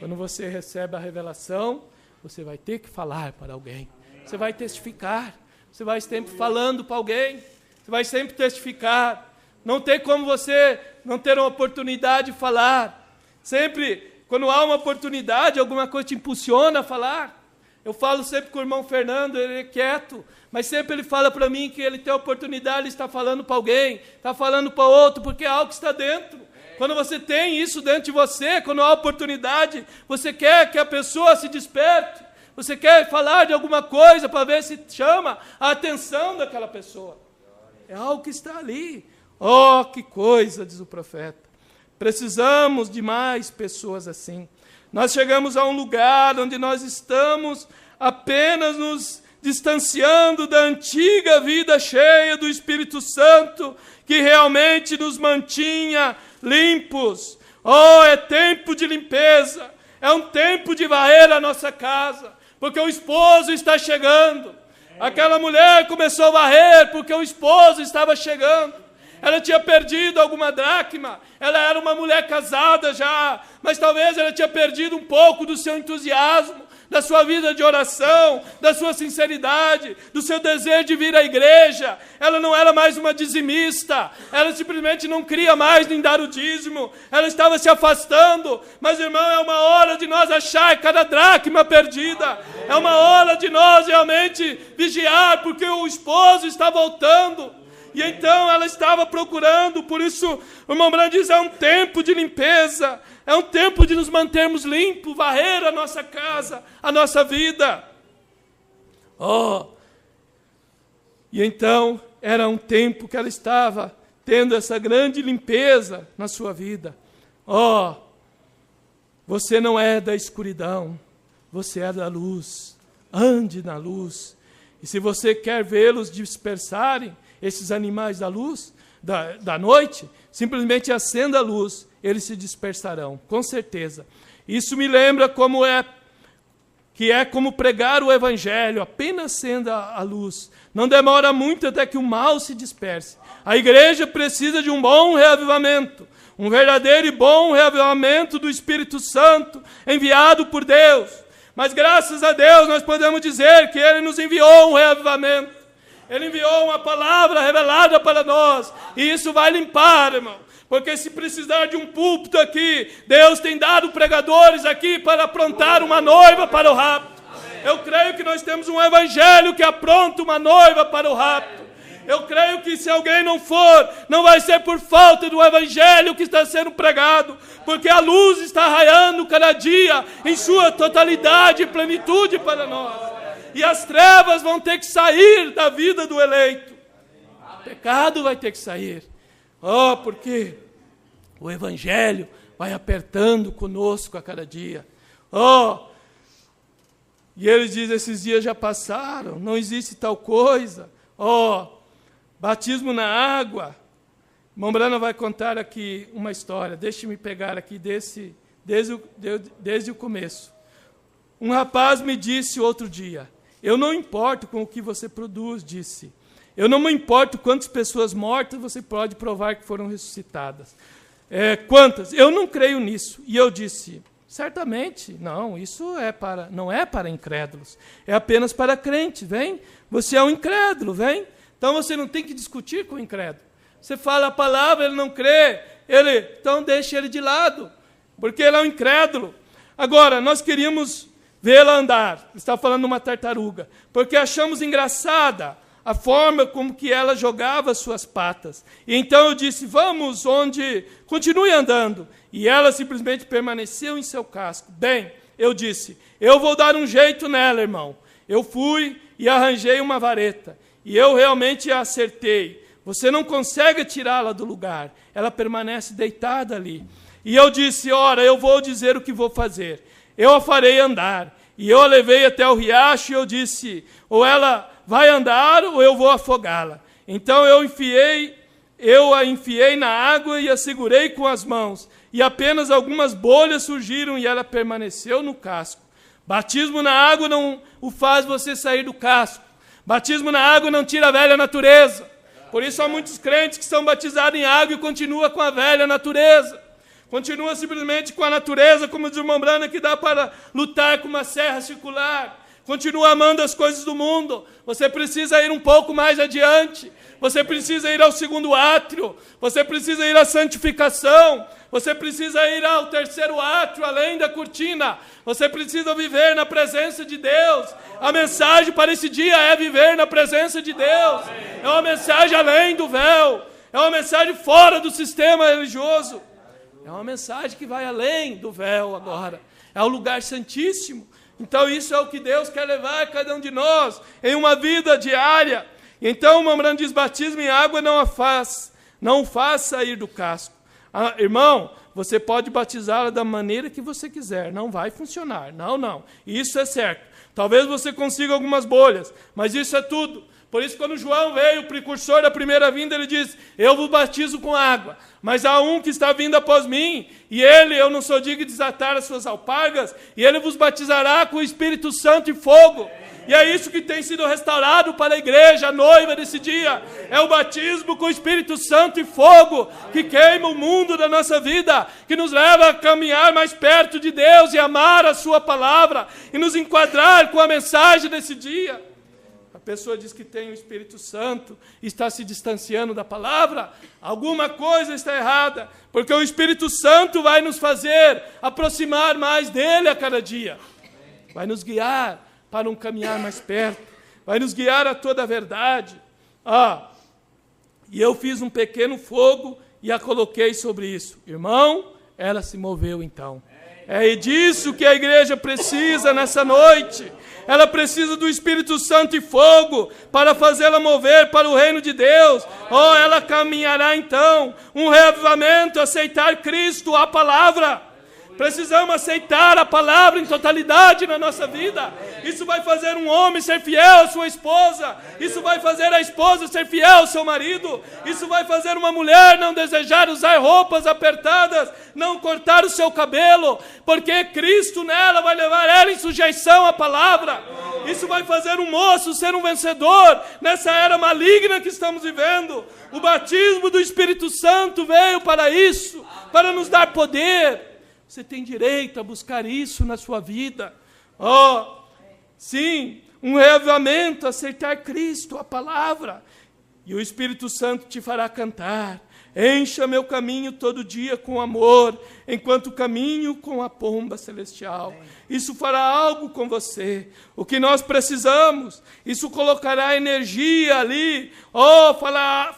Quando você recebe a revelação, você vai ter que falar para alguém. Você vai testificar. Você vai sempre falando para alguém. Você vai sempre testificar. Não tem como você não ter uma oportunidade de falar. Sempre, quando há uma oportunidade, alguma coisa te impulsiona a falar. Eu falo sempre com o irmão Fernando, ele é quieto, mas sempre ele fala para mim que ele tem a oportunidade, ele está falando para alguém, está falando para outro, porque é algo que está dentro. Quando você tem isso dentro de você, quando há oportunidade, você quer que a pessoa se desperte, você quer falar de alguma coisa para ver se chama a atenção daquela pessoa. É algo que está ali. Que coisa, diz o profeta. Precisamos de mais pessoas assim. Nós chegamos a um lugar onde nós estamos apenas nos distanciando da antiga vida cheia do Espírito Santo, que realmente nos mantinha limpos. É tempo de limpeza, é um tempo de varrer a nossa casa, porque o esposo está chegando. Aquela mulher começou a varrer porque o esposo estava chegando. Ela tinha perdido alguma dracma, ela era uma mulher casada já, mas talvez ela tinha perdido um pouco do seu entusiasmo, da sua vida de oração, da sua sinceridade, do seu desejo de vir à igreja. Ela não era mais uma dizimista, ela simplesmente não queria mais nem dar o dízimo, ela estava se afastando. Mas, irmão, é uma hora de nós achar cada dracma perdida, é uma hora de nós realmente vigiar, porque o esposo está voltando. E então ela estava procurando. Por isso o irmão Branham diz, é um tempo de limpeza, é um tempo de nos mantermos limpos, varrer a nossa casa, a nossa vida. E então era um tempo que ela estava tendo essa grande limpeza na sua vida. Você não é da escuridão, você é da luz. Ande na luz. E se você quer vê-los dispersarem, esses animais da luz, da noite, simplesmente acenda a luz, eles se dispersarão, com certeza. Isso me lembra que é como pregar o evangelho, apenas acenda a luz. Não demora muito até que o mal se disperse. A igreja precisa de um bom reavivamento, um verdadeiro e bom reavivamento do Espírito Santo, enviado por Deus. Mas graças a Deus nós podemos dizer que Ele nos enviou um reavivamento. Ele enviou uma palavra revelada para nós. E isso vai limpar, irmão. Porque se precisar de um púlpito aqui, Deus tem dado pregadores aqui para aprontar uma noiva para o rapto. Eu creio que nós temos um evangelho que apronta uma noiva para o rapto. Eu creio que se alguém não for, não vai ser por falta do evangelho que está sendo pregado. Porque a luz está raiando cada dia em sua totalidade e plenitude para nós. E as trevas vão ter que sair da vida do eleito. O pecado vai ter que sair. Porque o evangelho vai apertando conosco a cada dia. E ele diz, esses dias já passaram, não existe tal coisa. Batismo na água. Irmão Branham vai contar aqui uma história. Deixe-me pegar aqui desde o começo. Um rapaz me disse outro dia, eu não importo com o que você produz, disse. Eu não me importo quantas pessoas mortas você pode provar que foram ressuscitadas. Quantas? Eu não creio nisso. E eu disse, certamente, não, isso não é para incrédulos. É apenas para crentes, vem? Você é um incrédulo, vem? Então você não tem que discutir com o incrédulo. Você fala a palavra, ele não crê, então deixe ele de lado, porque ele é um incrédulo. Agora, nós queríamos vê-la andar, está falando uma tartaruga, porque achamos engraçada a forma como que ela jogava suas patas. E então eu disse, vamos continue andando. E ela simplesmente permaneceu em seu casco. Bem, eu disse, eu vou dar um jeito nela, irmão. Eu fui e arranjei uma vareta, e eu realmente a acertei. Você não consegue tirá-la do lugar, ela permanece deitada ali. E eu disse, ora, eu vou dizer o que vou fazer. Eu a farei andar. E eu a levei até o riacho e eu disse, ou ela vai andar ou eu vou afogá-la. Então eu a enfiei na água e a segurei com as mãos. E apenas algumas bolhas surgiram e ela permaneceu no casco. Batismo na água não o faz você sair do casco. Batismo na água não tira a velha natureza. Por isso há muitos crentes que são batizados em água e continuam com a velha natureza. Continua simplesmente com a natureza, como diz o irmão Branham, que dá para lutar com uma serra circular. Continua amando as coisas do mundo. Você precisa ir um pouco mais adiante. Você precisa ir ao segundo átrio. Você precisa ir à santificação. Você precisa ir ao terceiro átrio, além da cortina. Você precisa viver na presença de Deus. A mensagem para esse dia é viver na presença de Deus. É uma mensagem além do véu. É uma mensagem fora do sistema religioso. É uma mensagem que vai além do véu agora. É o lugar santíssimo. Então isso é o que Deus quer levar a cada um de nós em uma vida diária. Então o irmão Branham diz, batismo em água não o faz sair do casco. Irmão, você pode batizá-la da maneira que você quiser. Não vai funcionar. Não. Isso é certo. Talvez você consiga algumas bolhas, mas isso é tudo. Por isso, quando João veio, o precursor da primeira vinda, ele diz: eu vos batizo com água, mas há um que está vindo após mim, e ele, eu não sou digno de desatar as suas alpargas, e ele vos batizará com o Espírito Santo e fogo. E é isso que tem sido restaurado para a igreja, a noiva desse dia. É o batismo com o Espírito Santo e fogo, que queima o mundo da nossa vida, que nos leva a caminhar mais perto de Deus e amar a sua palavra, e nos enquadrar com a mensagem desse dia. A pessoa diz que tem o Espírito Santo e está se distanciando da palavra, alguma coisa está errada, porque o Espírito Santo vai nos fazer aproximar mais dele a cada dia. Vai nos guiar para um caminhar mais perto, vai nos guiar a toda a verdade. E eu fiz um pequeno fogo e a coloquei sobre isso. Irmão, ela se moveu então. É disso que a igreja precisa nessa noite. Ela precisa do Espírito Santo e fogo para fazê-la mover para o reino de Deus. Ela caminhará então um reavivamento, aceitar Cristo, a palavra. Precisamos aceitar a palavra em totalidade na nossa vida. Isso vai fazer um homem ser fiel à sua esposa. Isso vai fazer a esposa ser fiel ao seu marido. Isso vai fazer uma mulher não desejar usar roupas apertadas, não cortar o seu cabelo, porque Cristo nela vai levar ela em sujeição à palavra. Isso vai fazer um moço ser um vencedor nessa era maligna que estamos vivendo. O batismo do Espírito Santo veio para isso, para nos dar poder. Você tem direito a buscar isso na sua vida. Sim, um reavivamento, aceitar Cristo, a palavra. E o Espírito Santo te fará cantar: encha meu caminho todo dia com amor, enquanto caminho com a pomba celestial. Isso fará algo com você. O que nós precisamos, isso colocará energia ali.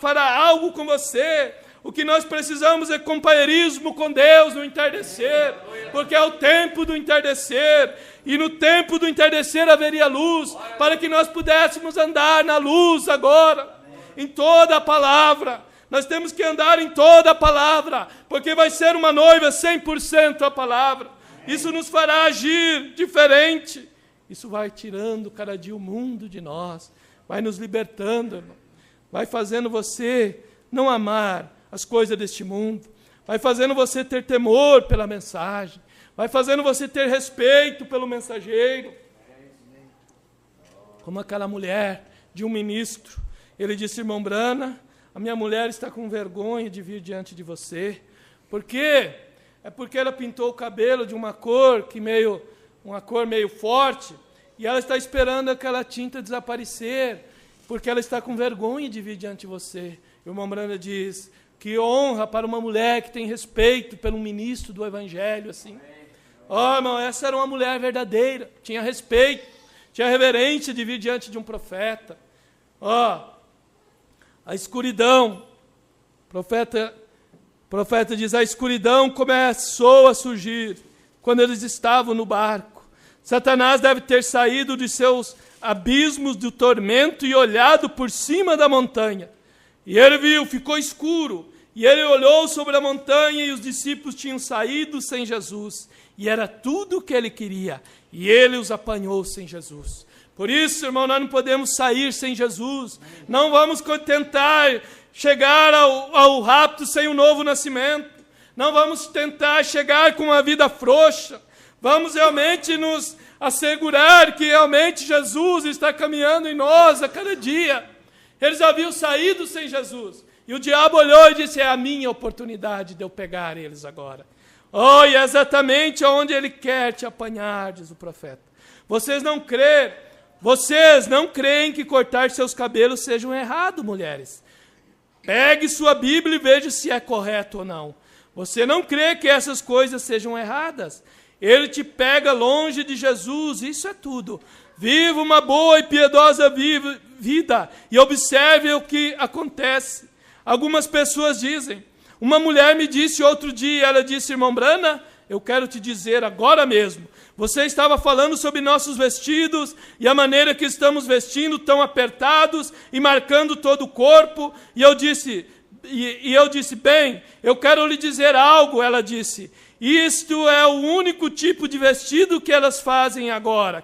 Fará algo com você. O que nós precisamos é companheirismo com Deus no entardecer, porque é o tempo do entardecer, e no tempo do entardecer haveria luz, para que nós pudéssemos andar na luz agora, em toda a palavra. Nós temos que andar em toda a palavra, porque vai ser uma noiva 100% a palavra. Isso nos fará agir diferente. Isso vai tirando cada dia o mundo de nós, vai nos libertando, irmão. Vai fazendo você não amar as coisas deste mundo, vai fazendo você ter temor pela mensagem, vai fazendo você ter respeito pelo mensageiro. Como aquela mulher de um ministro, ele disse: irmão Brana, a minha mulher está com vergonha de vir diante de você. Por quê? É porque ela pintou o cabelo de uma cor meio forte, e ela está esperando aquela tinta desaparecer, porque ela está com vergonha de vir diante de você. E o irmão Brana diz: que honra para uma mulher que tem respeito pelo ministro do Evangelho, assim. Irmão, essa era uma mulher verdadeira, tinha respeito, tinha reverência de vir diante de um profeta. A escuridão, o profeta diz: a escuridão começou a surgir quando eles estavam no barco. Satanás deve ter saído de seus abismos do tormento e olhado por cima da montanha. E ele viu, ficou escuro, e ele olhou sobre a montanha, e os discípulos tinham saído sem Jesus, e era tudo o que ele queria, e ele os apanhou sem Jesus. Por isso, irmão, nós não podemos sair sem Jesus, não vamos tentar chegar ao rapto sem um novo nascimento, não vamos tentar chegar com uma vida frouxa, vamos realmente nos assegurar que realmente Jesus está caminhando em nós a cada dia. Eles haviam saído sem Jesus. E o diabo olhou e disse: é a minha oportunidade de eu pegar eles agora. E é exatamente onde ele quer te apanhar, diz o profeta. Vocês não creem que cortar seus cabelos seja errado, mulheres. Pegue sua Bíblia e veja se é correto ou não. Você não crê que essas coisas sejam erradas. Ele te pega longe de Jesus, isso é tudo. Viva uma boa e piedosa vida e observe o que acontece. Algumas pessoas dizem, uma mulher me disse outro dia, ela disse: irmão Brana, eu quero te dizer agora mesmo, você estava falando sobre nossos vestidos e a maneira que estamos vestindo, tão apertados e marcando todo o corpo, e eu disse, bem, eu quero lhe dizer algo. Ela disse: isto é o único tipo de vestido que eles fazem agora.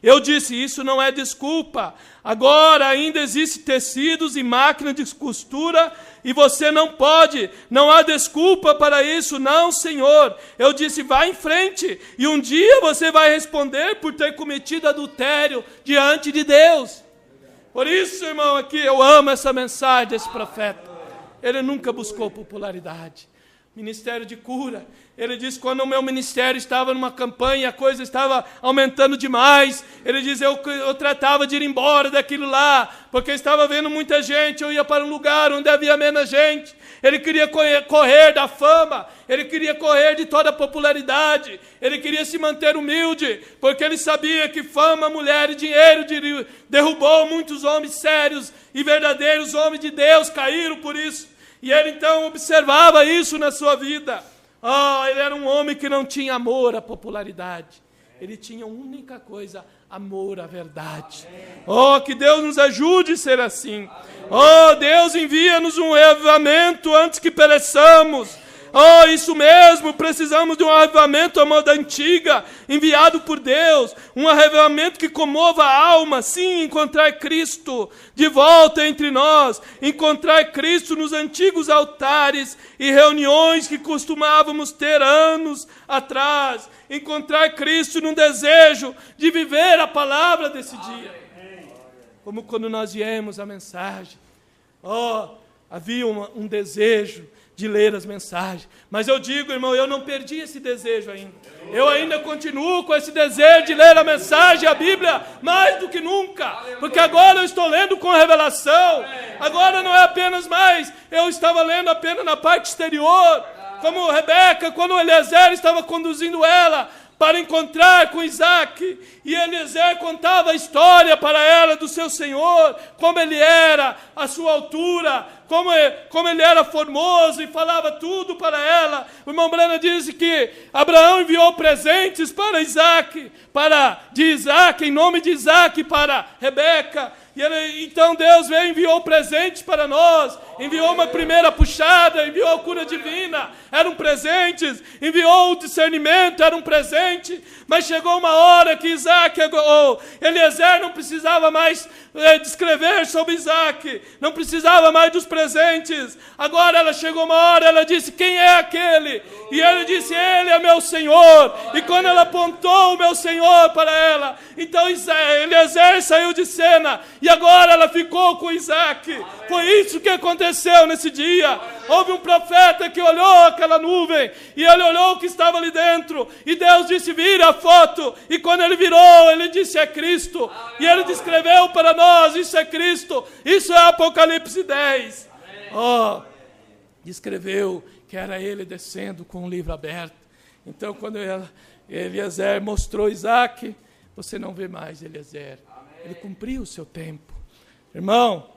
Eu disse, isso não é desculpa. Agora ainda existem tecidos e máquinas de costura e você não pode, não há desculpa para isso, não, Senhor. Eu disse, vá em frente e um dia você vai responder por ter cometido adultério diante de Deus. Por isso, irmão, aqui eu amo essa mensagem desse profeta. Ele nunca buscou popularidade. Ministério de cura. Ele diz, quando o meu ministério estava numa campanha, a coisa estava aumentando demais. Ele diz, eu tratava de ir embora daquilo lá, porque estava vendo muita gente, eu ia para um lugar onde havia menos gente. Ele queria correr da fama, ele queria correr de toda a popularidade, ele queria se manter humilde, porque ele sabia que fama, mulher e dinheiro derrubou muitos homens sérios e verdadeiros homens de Deus, caíram por isso. E ele então observava isso na sua vida. Ele era um homem que não tinha amor à popularidade. Ele tinha uma única coisa, amor à verdade. Que Deus nos ajude a ser assim. Deus envia-nos um avivamento antes que pereçamos. Isso mesmo, precisamos de um avivamento à moda antiga, enviado por Deus, um avivamento que comova a alma, sim, encontrar Cristo de volta entre nós, encontrar Cristo nos antigos altares e reuniões que costumávamos ter anos atrás, encontrar Cristo num desejo de viver a palavra desse dia. Como quando nós viemos a mensagem, havia um desejo de ler as mensagens. Mas eu digo, irmão, eu não perdi esse desejo ainda. Eu ainda continuo com esse desejo de ler a mensagem, a Bíblia, mais do que nunca. Porque agora eu estou lendo com revelação. Agora não é apenas mais, eu estava lendo apenas na parte exterior. Como Rebeca, quando Eliezer estava conduzindo ela para encontrar com Isaac, e Eliezer contava a história para ela do seu Senhor, como ele era, a sua altura, como ele era formoso, e falava tudo para ela. O irmão Brana diz que Abraão enviou presentes para Isaac, em nome de Isaac, para Rebeca. Então Deus veio e enviou presentes para nós, enviou uma primeira puxada, enviou a cura divina, eram presentes, enviou o discernimento, era um presente, mas chegou uma hora que Eliezer não precisava mais descrever sobre Isaac, não precisava mais dos presentes. Agora ela chegou uma hora, ela disse, quem é aquele? E ele disse, ele é meu Senhor. E quando ela apontou o meu Senhor para ela, então Eliezer saiu de cena, e agora ela ficou com Isaac. Foi isso que aconteceu nesse dia. Houve um profeta que olhou aquela nuvem, e ele olhou o que estava ali dentro, e Deus disse, vira a foto. E quando ele virou, ele disse, é Cristo. E ele descreveu para nós, isso é Cristo, isso é Apocalipse 10. Descreveu que era ele descendo com o livro aberto. Então quando Eliezer mostrou Isaac, você não vê mais Eliezer. Ele cumpriu o seu tempo. Irmão,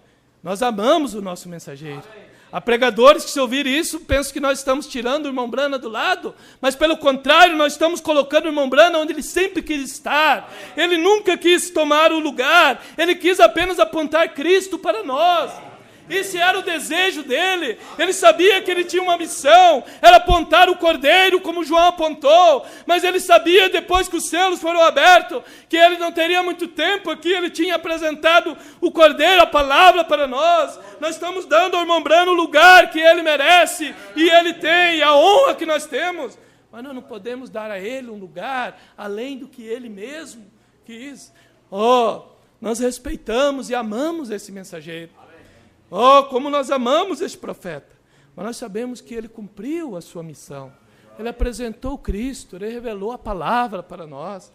nós amamos o nosso mensageiro. Há pregadores que, se ouvir isso, pensam que nós estamos tirando o irmão Brana do lado, mas pelo contrário, nós estamos colocando o irmão Brana onde ele sempre quis estar. Ele nunca quis tomar o lugar, ele quis apenas apontar Cristo para nós. Esse era o desejo dele. Ele sabia que ele tinha uma missão, era apontar o Cordeiro, como João apontou, mas ele sabia, depois que os selos foram abertos, que ele não teria muito tempo aqui. Ele tinha apresentado o Cordeiro, a palavra para nós. Nós estamos dando ao irmão Brano o lugar que ele merece, e ele tem, a honra que nós temos, mas nós não podemos dar a ele um lugar além do que ele mesmo quis. Nós respeitamos e amamos esse mensageiro. Como nós amamos esse profeta. Mas nós sabemos que ele cumpriu a sua missão. Ele apresentou Cristo, ele revelou a palavra para nós.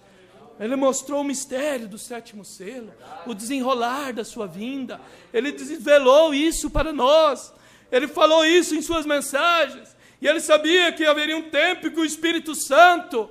Ele mostrou o mistério do 7º selo, o desenrolar da sua vinda. Ele desvelou isso para nós. Ele falou isso em suas mensagens. E ele sabia que haveria um tempo que o Espírito Santo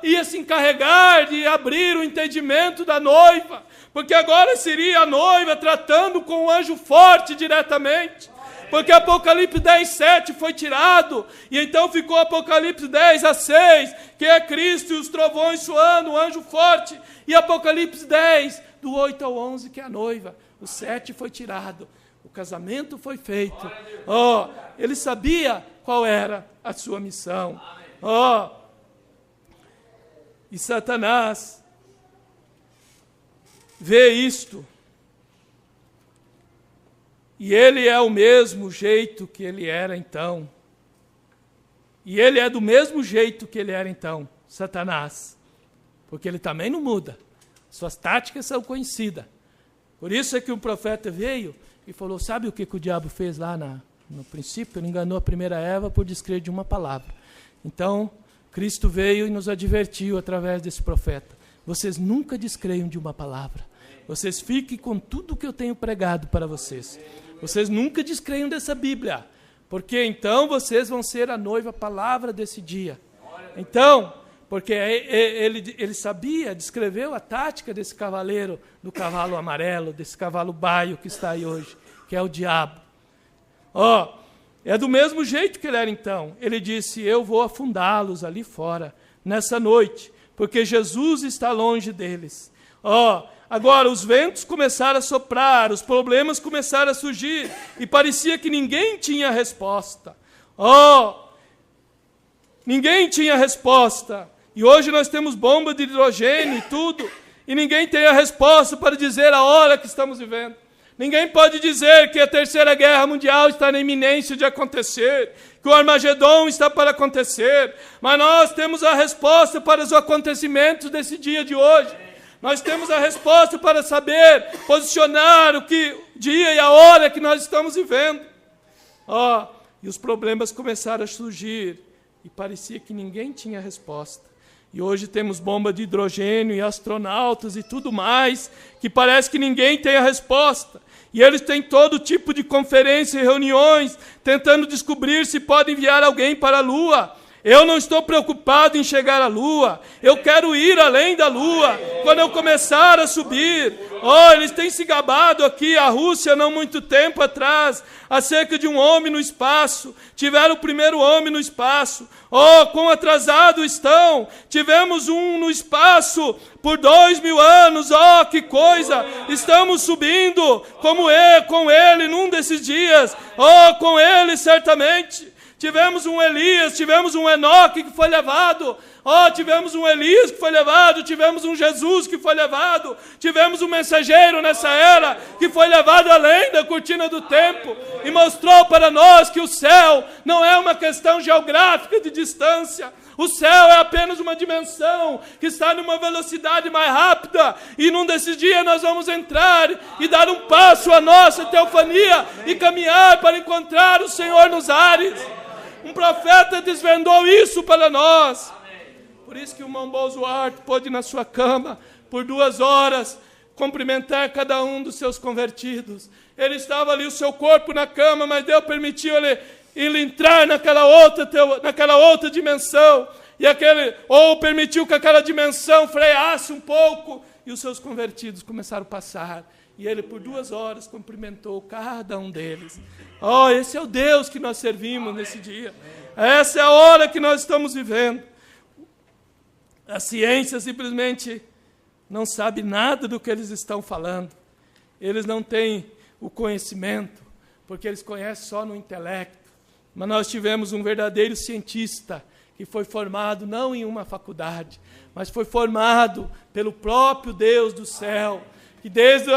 ia se encarregar de abrir o entendimento da noiva, porque agora seria a noiva tratando com o anjo forte diretamente, porque Apocalipse 10:7 foi tirado, e então ficou Apocalipse 10:6, que é Cristo e os trovões soando, o anjo forte, e Apocalipse 10, do 8 ao 11, que é a noiva. O 7 foi tirado, o casamento foi feito. Ele sabia qual era a sua missão. E Satanás vê isto, e ele é o mesmo jeito que ele era então. E ele é do mesmo jeito que ele era então, Satanás. Porque ele também não muda. Suas táticas são conhecidas. Por isso é que o profeta veio e falou, sabe o que o diabo fez lá no princípio? Ele enganou a primeira Eva por descrer de uma palavra. Então, Cristo veio e nos advertiu através desse profeta. Vocês nunca descreiam de uma palavra. Vocês fiquem com tudo que eu tenho pregado para vocês. Vocês nunca descreiam dessa Bíblia, porque então vocês vão ser a noiva palavra desse dia. Então, porque ele sabia, descreveu a tática desse cavaleiro, do cavalo amarelo, desse cavalo baio que está aí hoje, que é o diabo. É do mesmo jeito que ele era então. Ele disse, eu vou afundá-los ali fora, nessa noite, porque Jesus está longe deles. Agora, os ventos começaram a soprar, os problemas começaram a surgir, e parecia que ninguém tinha resposta. Ninguém tinha resposta. E hoje nós temos bomba de hidrogênio e tudo, e ninguém tem a resposta para dizer a hora que estamos vivendo. Ninguém pode dizer que a Terceira Guerra Mundial está na iminência de acontecer, que o Armagedon está para acontecer, mas nós temos a resposta para os acontecimentos desse dia de hoje. Nós temos a resposta para saber posicionar o dia e a hora que nós estamos vivendo. E os problemas começaram a surgir e parecia que ninguém tinha resposta. E hoje temos bomba de hidrogênio e astronautas e tudo mais, que parece que ninguém tem a resposta. E eles têm todo tipo de conferência e reuniões, tentando descobrir se podem enviar alguém para a Lua. Eu não estou preocupado em chegar à Lua. Eu quero ir além da Lua. Quando eu começar a subir. Eles têm se gabado aqui, a Rússia, não muito tempo atrás, acerca de um homem no espaço. Tiveram o primeiro homem no espaço. Quão atrasado estão. Tivemos um no espaço por 2000 anos. Que coisa. Estamos subindo com ele num desses dias. Com ele certamente. Tivemos um Elias, tivemos um Enoque que foi levado. Tivemos um Elias que foi levado, tivemos um Jesus que foi levado, tivemos um mensageiro nessa era que foi levado além da cortina do tempo e mostrou para nós que o céu não é uma questão geográfica de distância. O céu é apenas uma dimensão que está numa velocidade mais rápida, e num desses dias nós vamos entrar e dar um passo à nossa teofania e caminhar para encontrar o Senhor nos ares. Um profeta desvendou isso para nós. Por isso que o irmão Bosworth pôde na sua cama, por 2 horas, cumprimentar cada um dos seus convertidos. Ele estava ali, o seu corpo na cama, mas Deus permitiu ele entrar naquela outra dimensão, ou permitiu que aquela dimensão freasse um pouco, e os seus convertidos começaram a passar. E ele, por 2 horas, cumprimentou cada um deles. Esse é o Deus que nós servimos nesse dia. Essa é a hora que nós estamos vivendo. A ciência simplesmente não sabe nada do que eles estão falando. Eles não têm o conhecimento, porque eles conhecem só no intelecto. Mas nós tivemos um verdadeiro cientista, que foi formado não em uma faculdade, mas foi formado pelo próprio Deus do céu, que desde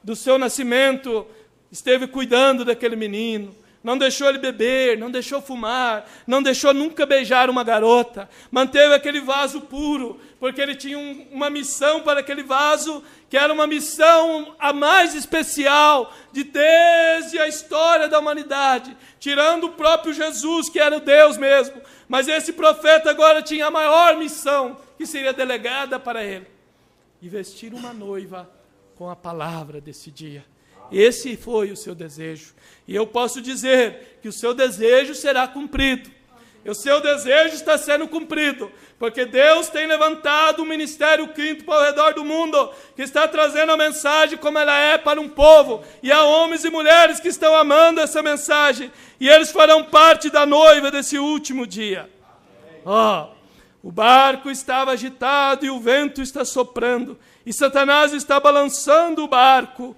do seu nascimento esteve cuidando daquele menino, não deixou ele beber, não deixou fumar, não deixou nunca beijar uma garota, manteve aquele vaso puro, porque ele tinha uma missão para aquele vaso, que era uma missão a mais especial desde a história da humanidade, tirando o próprio Jesus, que era o Deus mesmo. Mas esse profeta agora tinha a maior missão, que seria delegada para ele, e vestir uma noiva com a palavra desse dia. Esse foi o seu desejo. E eu posso dizer que o seu desejo será cumprido. O seu desejo está sendo cumprido, porque Deus tem levantado um ministério quíntuple ao redor do mundo, que está trazendo a mensagem como ela é para um povo, e há homens e mulheres que estão amando essa mensagem, e eles farão parte da noiva desse último dia. O barco estava agitado e o vento está soprando, e Satanás está balançando o barco,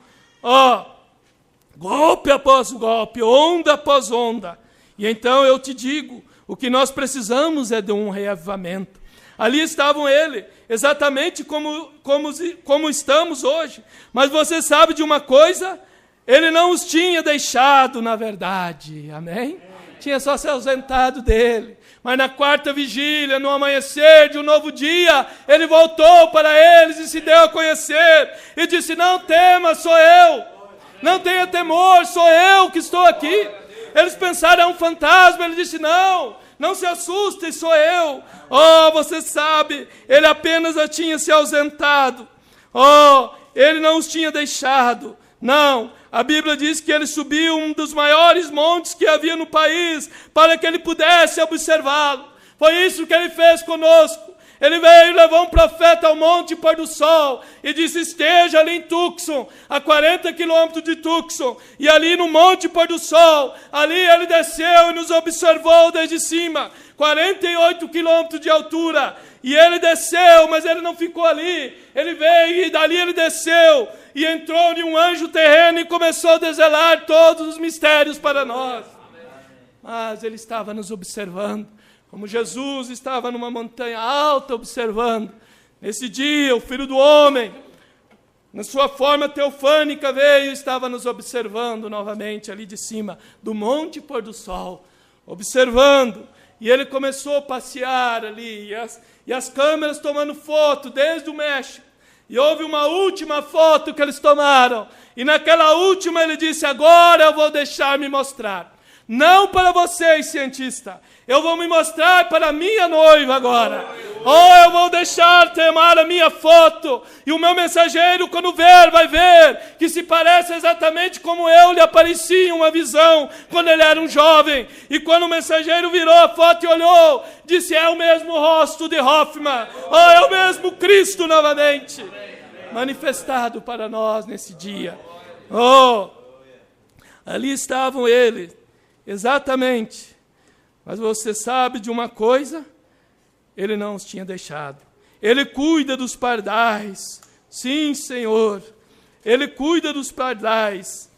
golpe após golpe, onda após onda. E então eu te digo, o que nós precisamos é de um reavivamento. Ali estavam ele, exatamente como estamos hoje. Mas você sabe de uma coisa? Ele não os tinha deixado, na verdade. Amém? Tinha só se ausentado dele. Mas na quarta vigília, no amanhecer de um novo dia, ele voltou para eles e se deu a conhecer. E disse, não tema, sou eu. Não tenha temor, sou eu que estou aqui. Eles pensaram, é um fantasma. Ele disse, não se assustem, sou eu. Oh, você sabe, ele apenas tinha se ausentado. Oh, ele não os tinha deixado. Não, a Bíblia diz que ele subiu um dos maiores montes que havia no país para que ele pudesse observá-lo. Foi isso que ele fez conosco. Ele veio e levou um profeta ao Monte Pôr do Sol e disse, esteja ali em Tucson, a 40 quilômetros de Tucson, e ali no Monte Pôr do Sol, ali ele desceu e nos observou desde cima, 48 quilômetros de altura, e ele desceu, mas ele não ficou ali, ele veio e dali ele desceu, e entrou em um anjo terreno e começou a desvelar todos os mistérios para nós. Mas ele estava nos observando, como Jesus estava numa montanha alta observando. Nesse dia, o Filho do Homem, na sua forma teofânica, veio e estava nos observando novamente ali de cima, do Monte Pôr do Sol, observando. E ele começou a passear ali, e as câmeras tomando foto desde o México. E houve uma última foto que eles tomaram. E naquela última ele disse, agora eu vou deixar me mostrar. Não para vocês, cientista. Eu vou me mostrar para a minha noiva agora. Oh, eu vou deixar tomar a minha foto. E o meu mensageiro, quando ver, vai ver que se parece exatamente como eu lhe apareci em uma visão, quando ele era um jovem. E quando o mensageiro virou a foto e olhou, disse, é o mesmo rosto de Hoffman. Oh, é o mesmo Cristo novamente. Manifestado para nós nesse dia. Oh, ali estavam eles. Exatamente. Mas você sabe de uma coisa? Ele não os tinha deixado. Ele cuida dos pardais. Sim, Senhor. Ele cuida dos pardais.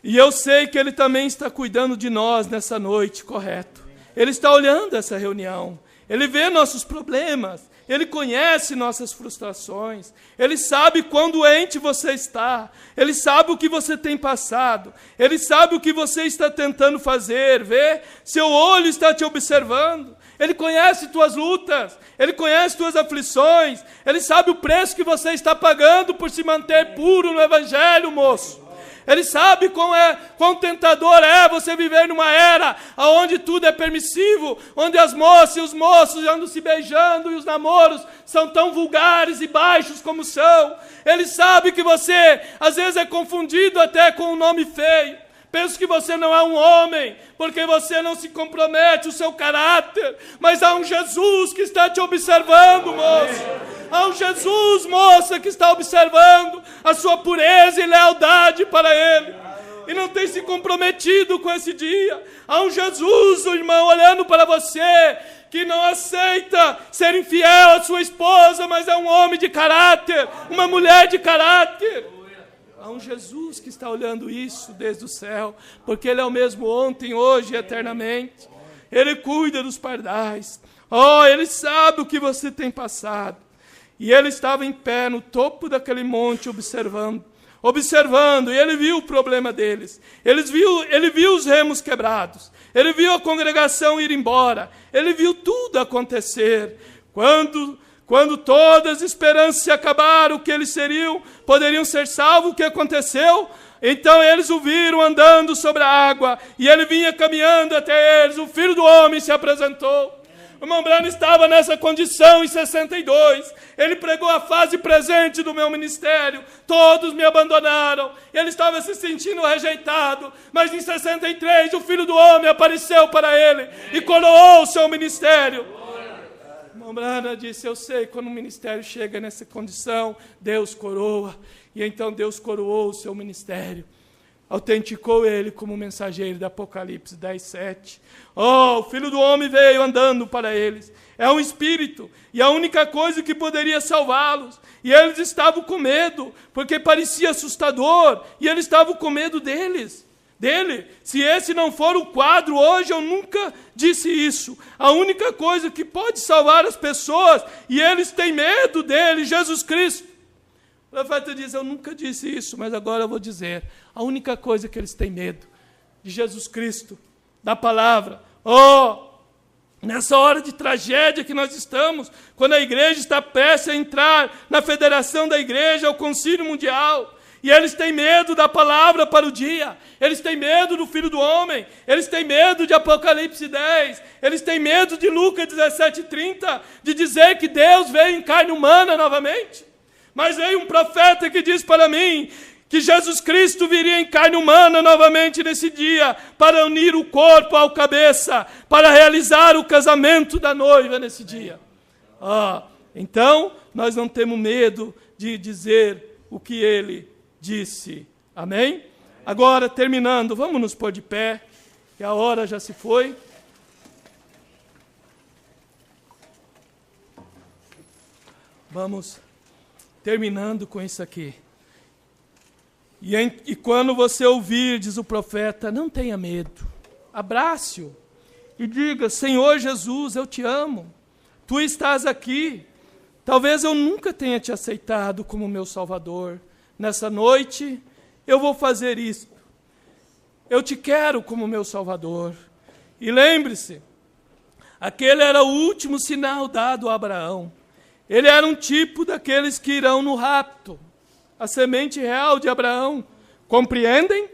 E eu sei que Ele também está cuidando de nós nessa noite, correto? Ele está olhando essa reunião. Ele vê nossos problemas. Ele conhece nossas frustrações. Ele sabe quão doente você está. Ele sabe o que você tem passado. Ele sabe o que você está tentando fazer. Vê, seu olho está te observando. Ele conhece tuas lutas. Ele conhece tuas aflições. Ele sabe o preço que você está pagando por se manter puro no Evangelho, moço. Ele sabe quão tentador é você viver numa era onde tudo é permissivo, onde as moças e os moços andam se beijando e os namoros são tão vulgares e baixos como são. Ele sabe que você, às vezes, é confundido até com um nome feio. Penso que você não é um homem, porque você não se compromete o seu caráter, mas há um Jesus que está te observando, moço. Há um Jesus, moça, que está observando a sua pureza e lealdade para Ele. E não tem se comprometido com esse dia. Há um Jesus, irmão, olhando para você, que não aceita ser infiel à sua esposa, mas é um homem de caráter, uma mulher de caráter. Há um Jesus que está olhando isso desde o céu, porque Ele é o mesmo ontem, hoje e eternamente. Ele cuida dos pardais. Oh, Ele sabe o que você tem passado. E Ele estava em pé no topo daquele monte observando, e Ele viu o problema deles. Ele viu os remos quebrados. Ele viu a congregação ir embora. Ele viu tudo acontecer. Quando todas as esperanças se acabaram, que eles poderiam ser salvos, o que aconteceu? Então eles o viram andando sobre a água, e ele vinha caminhando até eles, o Filho do Homem se apresentou. O irmão Branham estava nessa condição em 62, ele pregou a fase presente do meu ministério, todos me abandonaram, ele estava se sentindo rejeitado, mas em 63 o Filho do Homem apareceu para ele, e coroou o seu ministério. O irmão Branham disse, eu sei, quando o ministério chega nessa condição, Deus coroa, e então Deus coroou o seu ministério. Autenticou ele como mensageiro do Apocalipse 10:7. Oh, o Filho do Homem veio andando para eles. É um espírito, e a única coisa que poderia salvá-los. E eles estavam com medo, porque parecia assustador, e eles estavam com medo deles. dele. Se esse não for o quadro hoje, eu nunca disse isso. A única coisa que pode salvar as pessoas, e eles têm medo dele, Jesus Cristo. O profeta diz, eu nunca disse isso, mas agora eu vou dizer. A única coisa que eles têm medo, de Jesus Cristo, da palavra. Nessa hora de tragédia que nós estamos, quando a igreja está prestes a entrar na federação da igreja, ao concílio mundial, e eles têm medo da palavra para o dia, eles têm medo do Filho do Homem, eles têm medo de Apocalipse 10, eles têm medo de Lucas 17:30, de dizer que Deus veio em carne humana novamente. Mas veio um profeta que diz para mim que Jesus Cristo viria em carne humana novamente nesse dia, para unir o corpo ao cabeça, para realizar o casamento da noiva nesse dia. Então, nós não temos medo de dizer o que ele disse. Amém? Agora, terminando, vamos nos pôr de pé, que a hora já se foi. Vamos terminando com isso aqui. E quando você ouvir, diz o profeta, não tenha medo, abrace-o e diga, Senhor Jesus, eu te amo, tu estás aqui, talvez eu nunca tenha te aceitado como meu Salvador, nessa noite eu vou fazer isto, eu te quero como meu Salvador. E lembre-se, aquele era o último sinal dado a Abraão, ele era um tipo daqueles que irão no rapto, a semente real de Abraão, compreendem?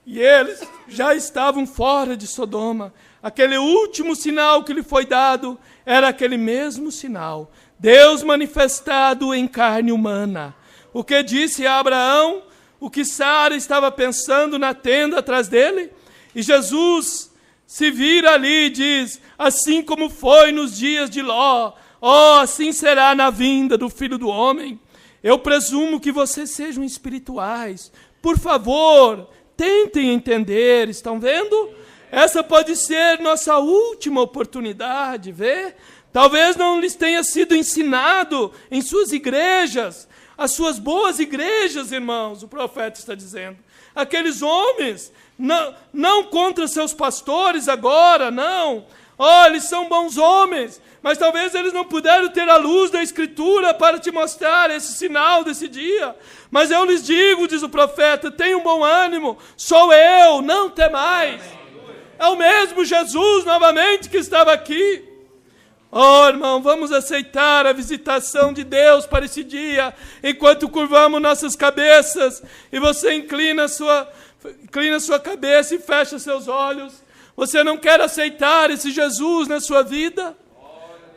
E eles já estavam fora de Sodoma. Aquele último sinal que lhe foi dado era aquele mesmo sinal. Deus manifestado em carne humana. O que disse a Abraão, o que Sara estava pensando na tenda atrás dele. E Jesus se vira ali e diz, assim como foi nos dias de Ló, assim será na vinda do Filho do Homem. Eu presumo que vocês sejam espirituais. Por favor, tentem entender, estão vendo? Essa pode ser nossa última oportunidade, vê? Talvez não lhes tenha sido ensinado em suas igrejas, as suas boas igrejas, irmãos, o profeta está dizendo. Aqueles homens, não contra seus pastores agora, não. Eles são bons homens, mas talvez eles não puderam ter a luz da Escritura para te mostrar esse sinal desse dia. Mas eu lhes digo, diz o profeta, tenham bom ânimo, sou eu, não temais. É o mesmo Jesus novamente que estava aqui. Irmão, vamos aceitar a visitação de Deus para esse dia, enquanto curvamos nossas cabeças, e você inclina sua cabeça e fecha seus olhos. Você não quer aceitar esse Jesus na sua vida?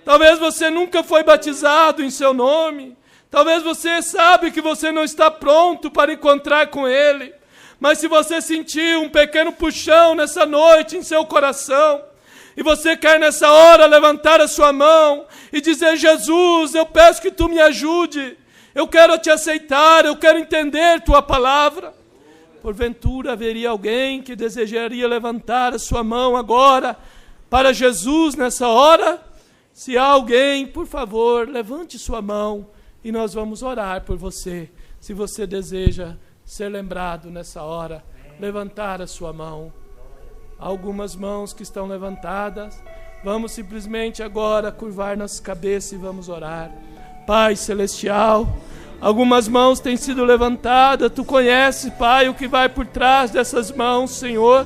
Talvez você nunca foi batizado em seu nome. Talvez você sabe que você não está pronto para encontrar com Ele. Mas se você sentir um pequeno puxão nessa noite em seu coração, e você quer nessa hora levantar a sua mão e dizer, Jesus, eu peço que tu me ajude. Eu quero te aceitar, eu quero entender tua palavra. Porventura haveria alguém que desejaria levantar a sua mão agora para Jesus nessa hora? Se há alguém, por favor, levante sua mão e nós vamos orar por você. Se você deseja ser lembrado nessa hora, levantar a sua mão. Há algumas mãos que estão levantadas. Vamos simplesmente agora curvar nossa cabeça e vamos orar. Pai Celestial, algumas mãos têm sido levantadas. Tu conheces, Pai, o que vai por trás dessas mãos, Senhor.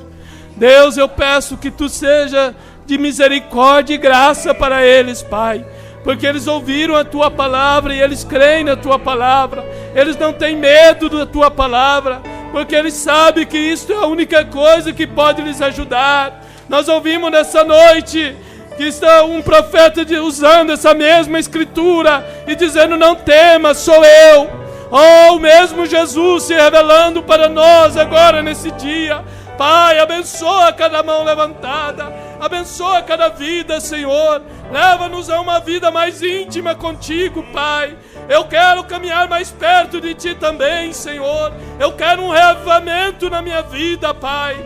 Deus, eu peço que Tu seja de misericórdia e graça para eles, Pai, porque eles ouviram a Tua palavra e eles creem na Tua palavra, eles não têm medo da Tua palavra, porque eles sabem que isto é a única coisa que pode lhes ajudar. Nós ouvimos nessa noite que está um profeta usando essa mesma escritura e dizendo, não tema, sou eu. O mesmo Jesus se revelando para nós agora nesse dia. Pai, abençoa cada mão levantada, abençoa cada vida, Senhor. Leva-nos a uma vida mais íntima contigo, Pai. Eu quero caminhar mais perto de Ti também, Senhor. Eu quero um reavivamento na minha vida, Pai.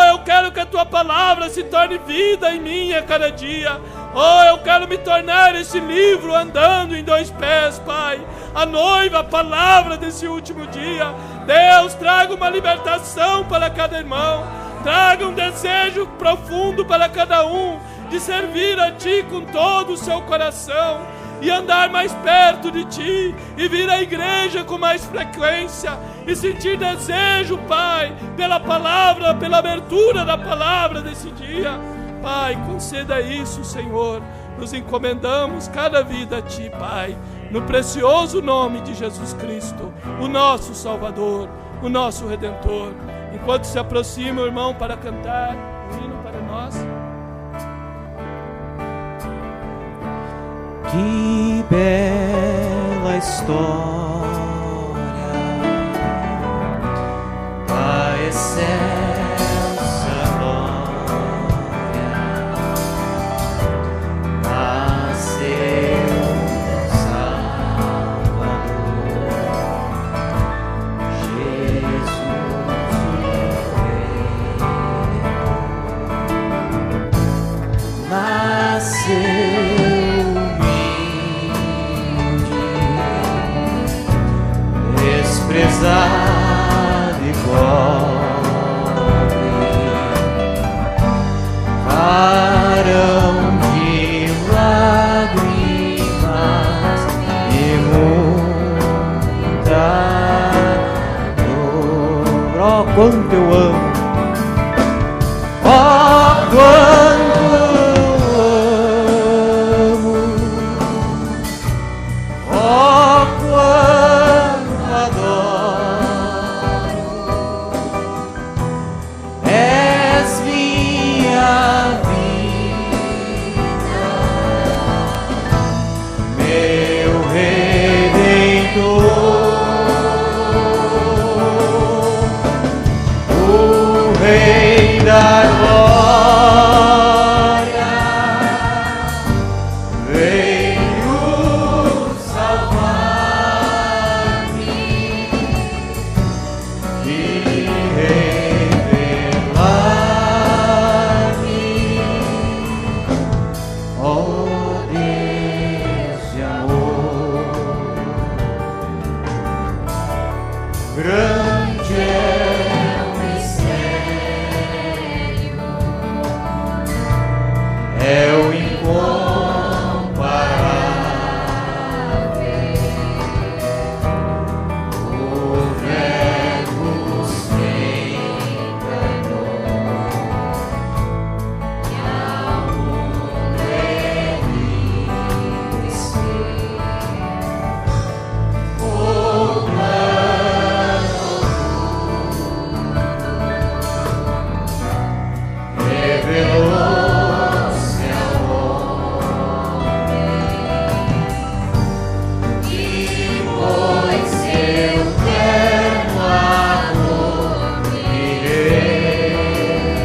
Eu quero que a Tua palavra se torne vida em mim a cada dia. Eu quero me tornar esse livro andando em dois pés, Pai. A noiva, a palavra desse último dia. Deus, traga uma libertação para cada irmão. Traga um desejo profundo para cada um de servir a Ti com todo o seu coração e andar mais perto de Ti e vir à igreja com mais frequência e sentir desejo, Pai, pela palavra, pela abertura da palavra desse dia. Pai, conceda isso, Senhor. Nos encomendamos cada vida a Ti, Pai, no precioso nome de Jesus Cristo, o nosso Salvador, o nosso Redentor. Enquanto se aproxima o irmão para cantar um hino para nós. Que bela história, a excelsa glória, nasceu Salvador, Jesus o Rei, nasceu desprezado e pobre, varão de lágrimas e muita dor. Oh, quanto eu amo! Oh, quanto eu amo! Oh, quanto adoro! És minha vida, meu Redentor, o Rei da glória, veio salvar-me e revelar-me, ó Deus de amor. Grande é o mistério, é o incomparável, o Verbo se encarnou e ao mundo ele venceu. O plano revelou-se ao homem e pôs seu terno amor me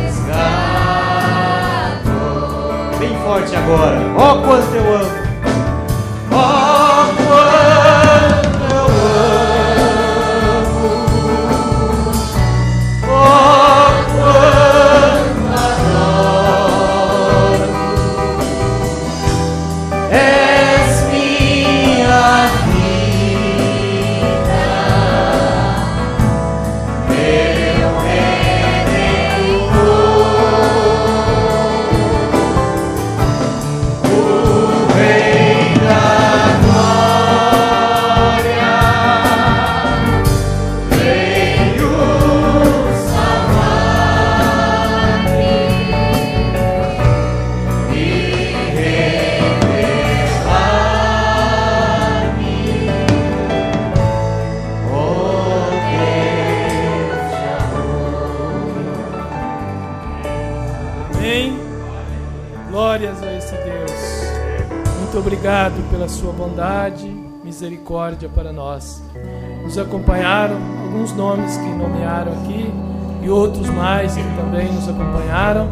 resgatou. Bem forte agora. Ó, quanto eu amo! Ó, quanto eu amo! Ó, quanto adoro! És minha vida, meu Redentor, o Rei da glória, veio salvar-me e revelar-me, ó Deus de amor. Amém. Glórias a esse Deus. Muito obrigado pela sua bondade, misericórdia para nós. Nos acompanharam alguns nomes que nomearam aqui e outros mais que também nos acompanharam.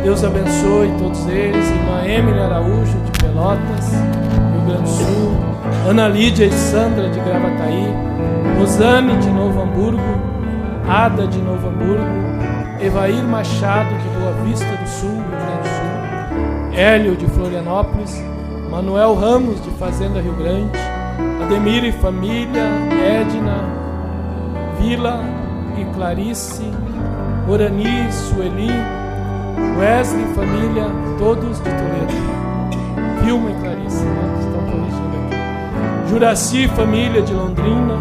Deus abençoe todos eles. Irmã Emily Araújo de Pelotas, Rio Grande do Sul, Ana Lídia e Sandra de Gravataí, Rosane de Novo Hamburgo, Ada de Novo Hamburgo, Evair Machado de Boa Vista do Sul, Rio Grande do Sul, Hélio de Florianópolis, Manuel Ramos de Fazenda Rio Grande, Ademir e família, Edna, Vila e Clarice, Orani, Sueli, Wesley, família, todos de Toledo. Vilma e Clarice, né? Estão corrigindo aqui. Juraci, família de Londrina.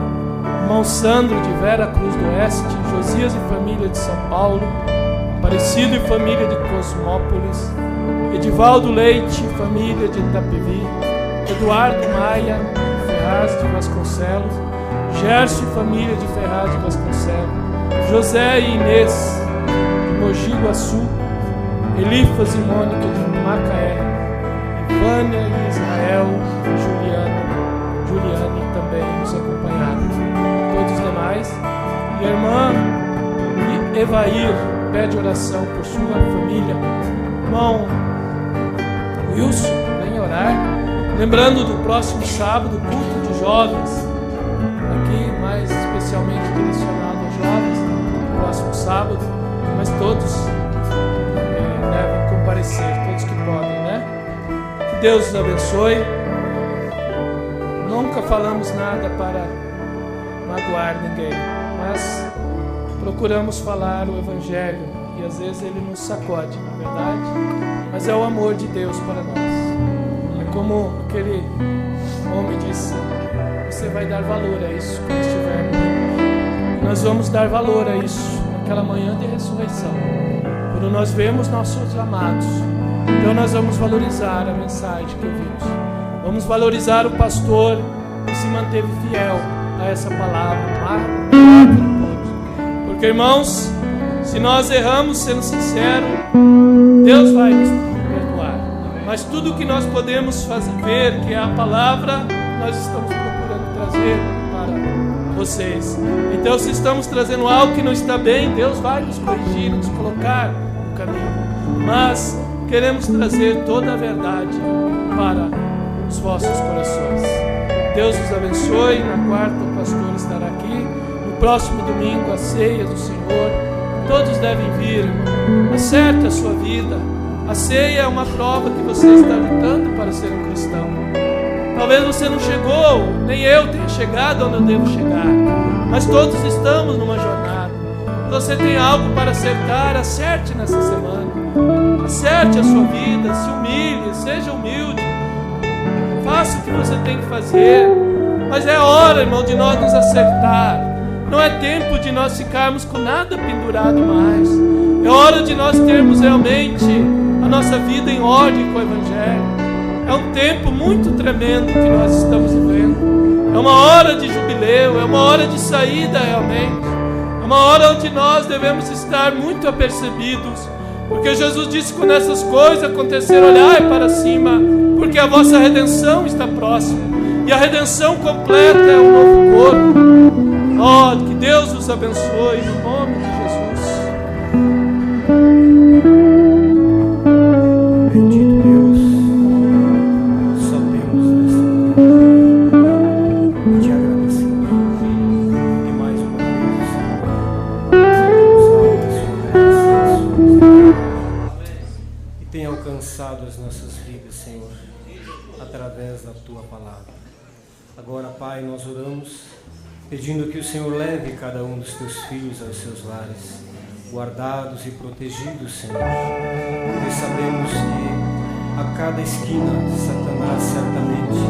Irmão Sandro de Vera Cruz do Oeste. Josias e família de São Paulo. Aparecido e família de Cosmópolis. Edivaldo Leite, família de Itapevi. Eduardo Maia, Ferraz de Vasconcelos. Gerson e família de Ferraz de Vasconcelos. José e Inês de Mogi Guaçu. Elifas e Mônica de Macaé. Vânia e Israel e Juliane também nos acompanharam. Todos os demais. E a irmã Evair pede oração por sua família. Irmão Wilson, vem orar. Lembrando do próximo sábado, culto de jovens. Aqui mais especialmente direcionado aos jovens. No próximo sábado. Mas todos devem comparecer, todos que podem, né? Que Deus os abençoe. Nunca falamos nada para magoar ninguém, mas procuramos falar o Evangelho e às vezes ele nos sacode, na verdade, mas é o amor de Deus para nós. É como aquele homem disse: você vai dar valor a isso quando estiver no mundo. Nós vamos dar valor a isso naquela manhã de ressurreição, quando nós vemos nossos amados. Então nós vamos valorizar a mensagem que ouvimos. Vamos valorizar o pastor que se manteve fiel a essa palavra. Porque, irmãos, se nós erramos, sendo sinceros, Deus vai nos perdoar. Mas tudo que nós podemos ver, que é a palavra, nós estamos procurando trazer para vocês. Então, se estamos trazendo algo que não está bem, Deus vai nos corrigir, nos colocar no caminho. Mas queremos trazer toda a verdade para os vossos corações. Deus os abençoe. Na quarta o pastor estará aqui. No próximo domingo a ceia do Senhor. Todos devem vir. Acerte a sua vida. A ceia é uma prova que você está lutando para ser um cristão. Talvez você não chegou, nem eu tenha chegado onde eu devo chegar, mas todos estamos numa jornada. Você tem algo para acertar, acerte nessa semana. Acerte a sua vida, se humilhe, seja humilde. Faça o que você tem que fazer. Mas é hora, irmão, de nós nos acertar. Não é tempo de nós ficarmos com nada pendurado mais. É hora de nós termos realmente a nossa vida em ordem com o Evangelho. É um tempo muito tremendo que nós estamos vivendo. É uma hora de jubileu, é uma hora de saída realmente. É uma hora onde nós devemos estar muito apercebidos. Porque Jesus disse: quando essas coisas acontecerem, olhai para cima, porque a vossa redenção está próxima. E a redenção completa é o novo corpo. Oh, que Deus os abençoe no nome de Jesus. Bendito Deus, só temos nesta manhã te agradecer. E mais uma vez, e tem alcançado as nossas vidas, Senhor, através da Tua palavra. Agora, Pai, nós oramos pedindo que o Senhor leve cada um dos Teus filhos aos seus lares, guardados e protegidos, Senhor. Porque sabemos que a cada esquina Satanás certamente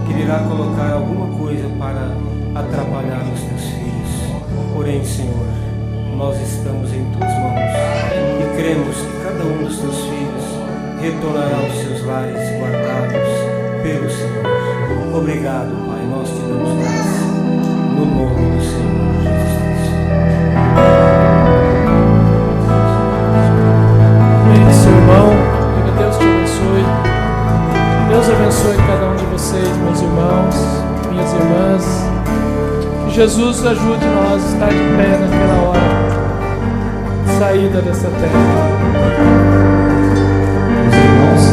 quererá colocar alguma coisa para atrapalhar os Teus filhos. Porém, Senhor, nós estamos em Tuas mãos e cremos que cada um dos Teus filhos retornará aos seus lares guardados pelo Senhor. Obrigado, Pai, nós te damos graça. No nome do Senhor Jesus Cristo. Amém, seu irmão. Que Deus te abençoe. Deus abençoe cada um de vocês, meus irmãos, minhas irmãs. Que Jesus ajude nós a estar de pé naquela hora de saída dessa terra. Meus irmãos,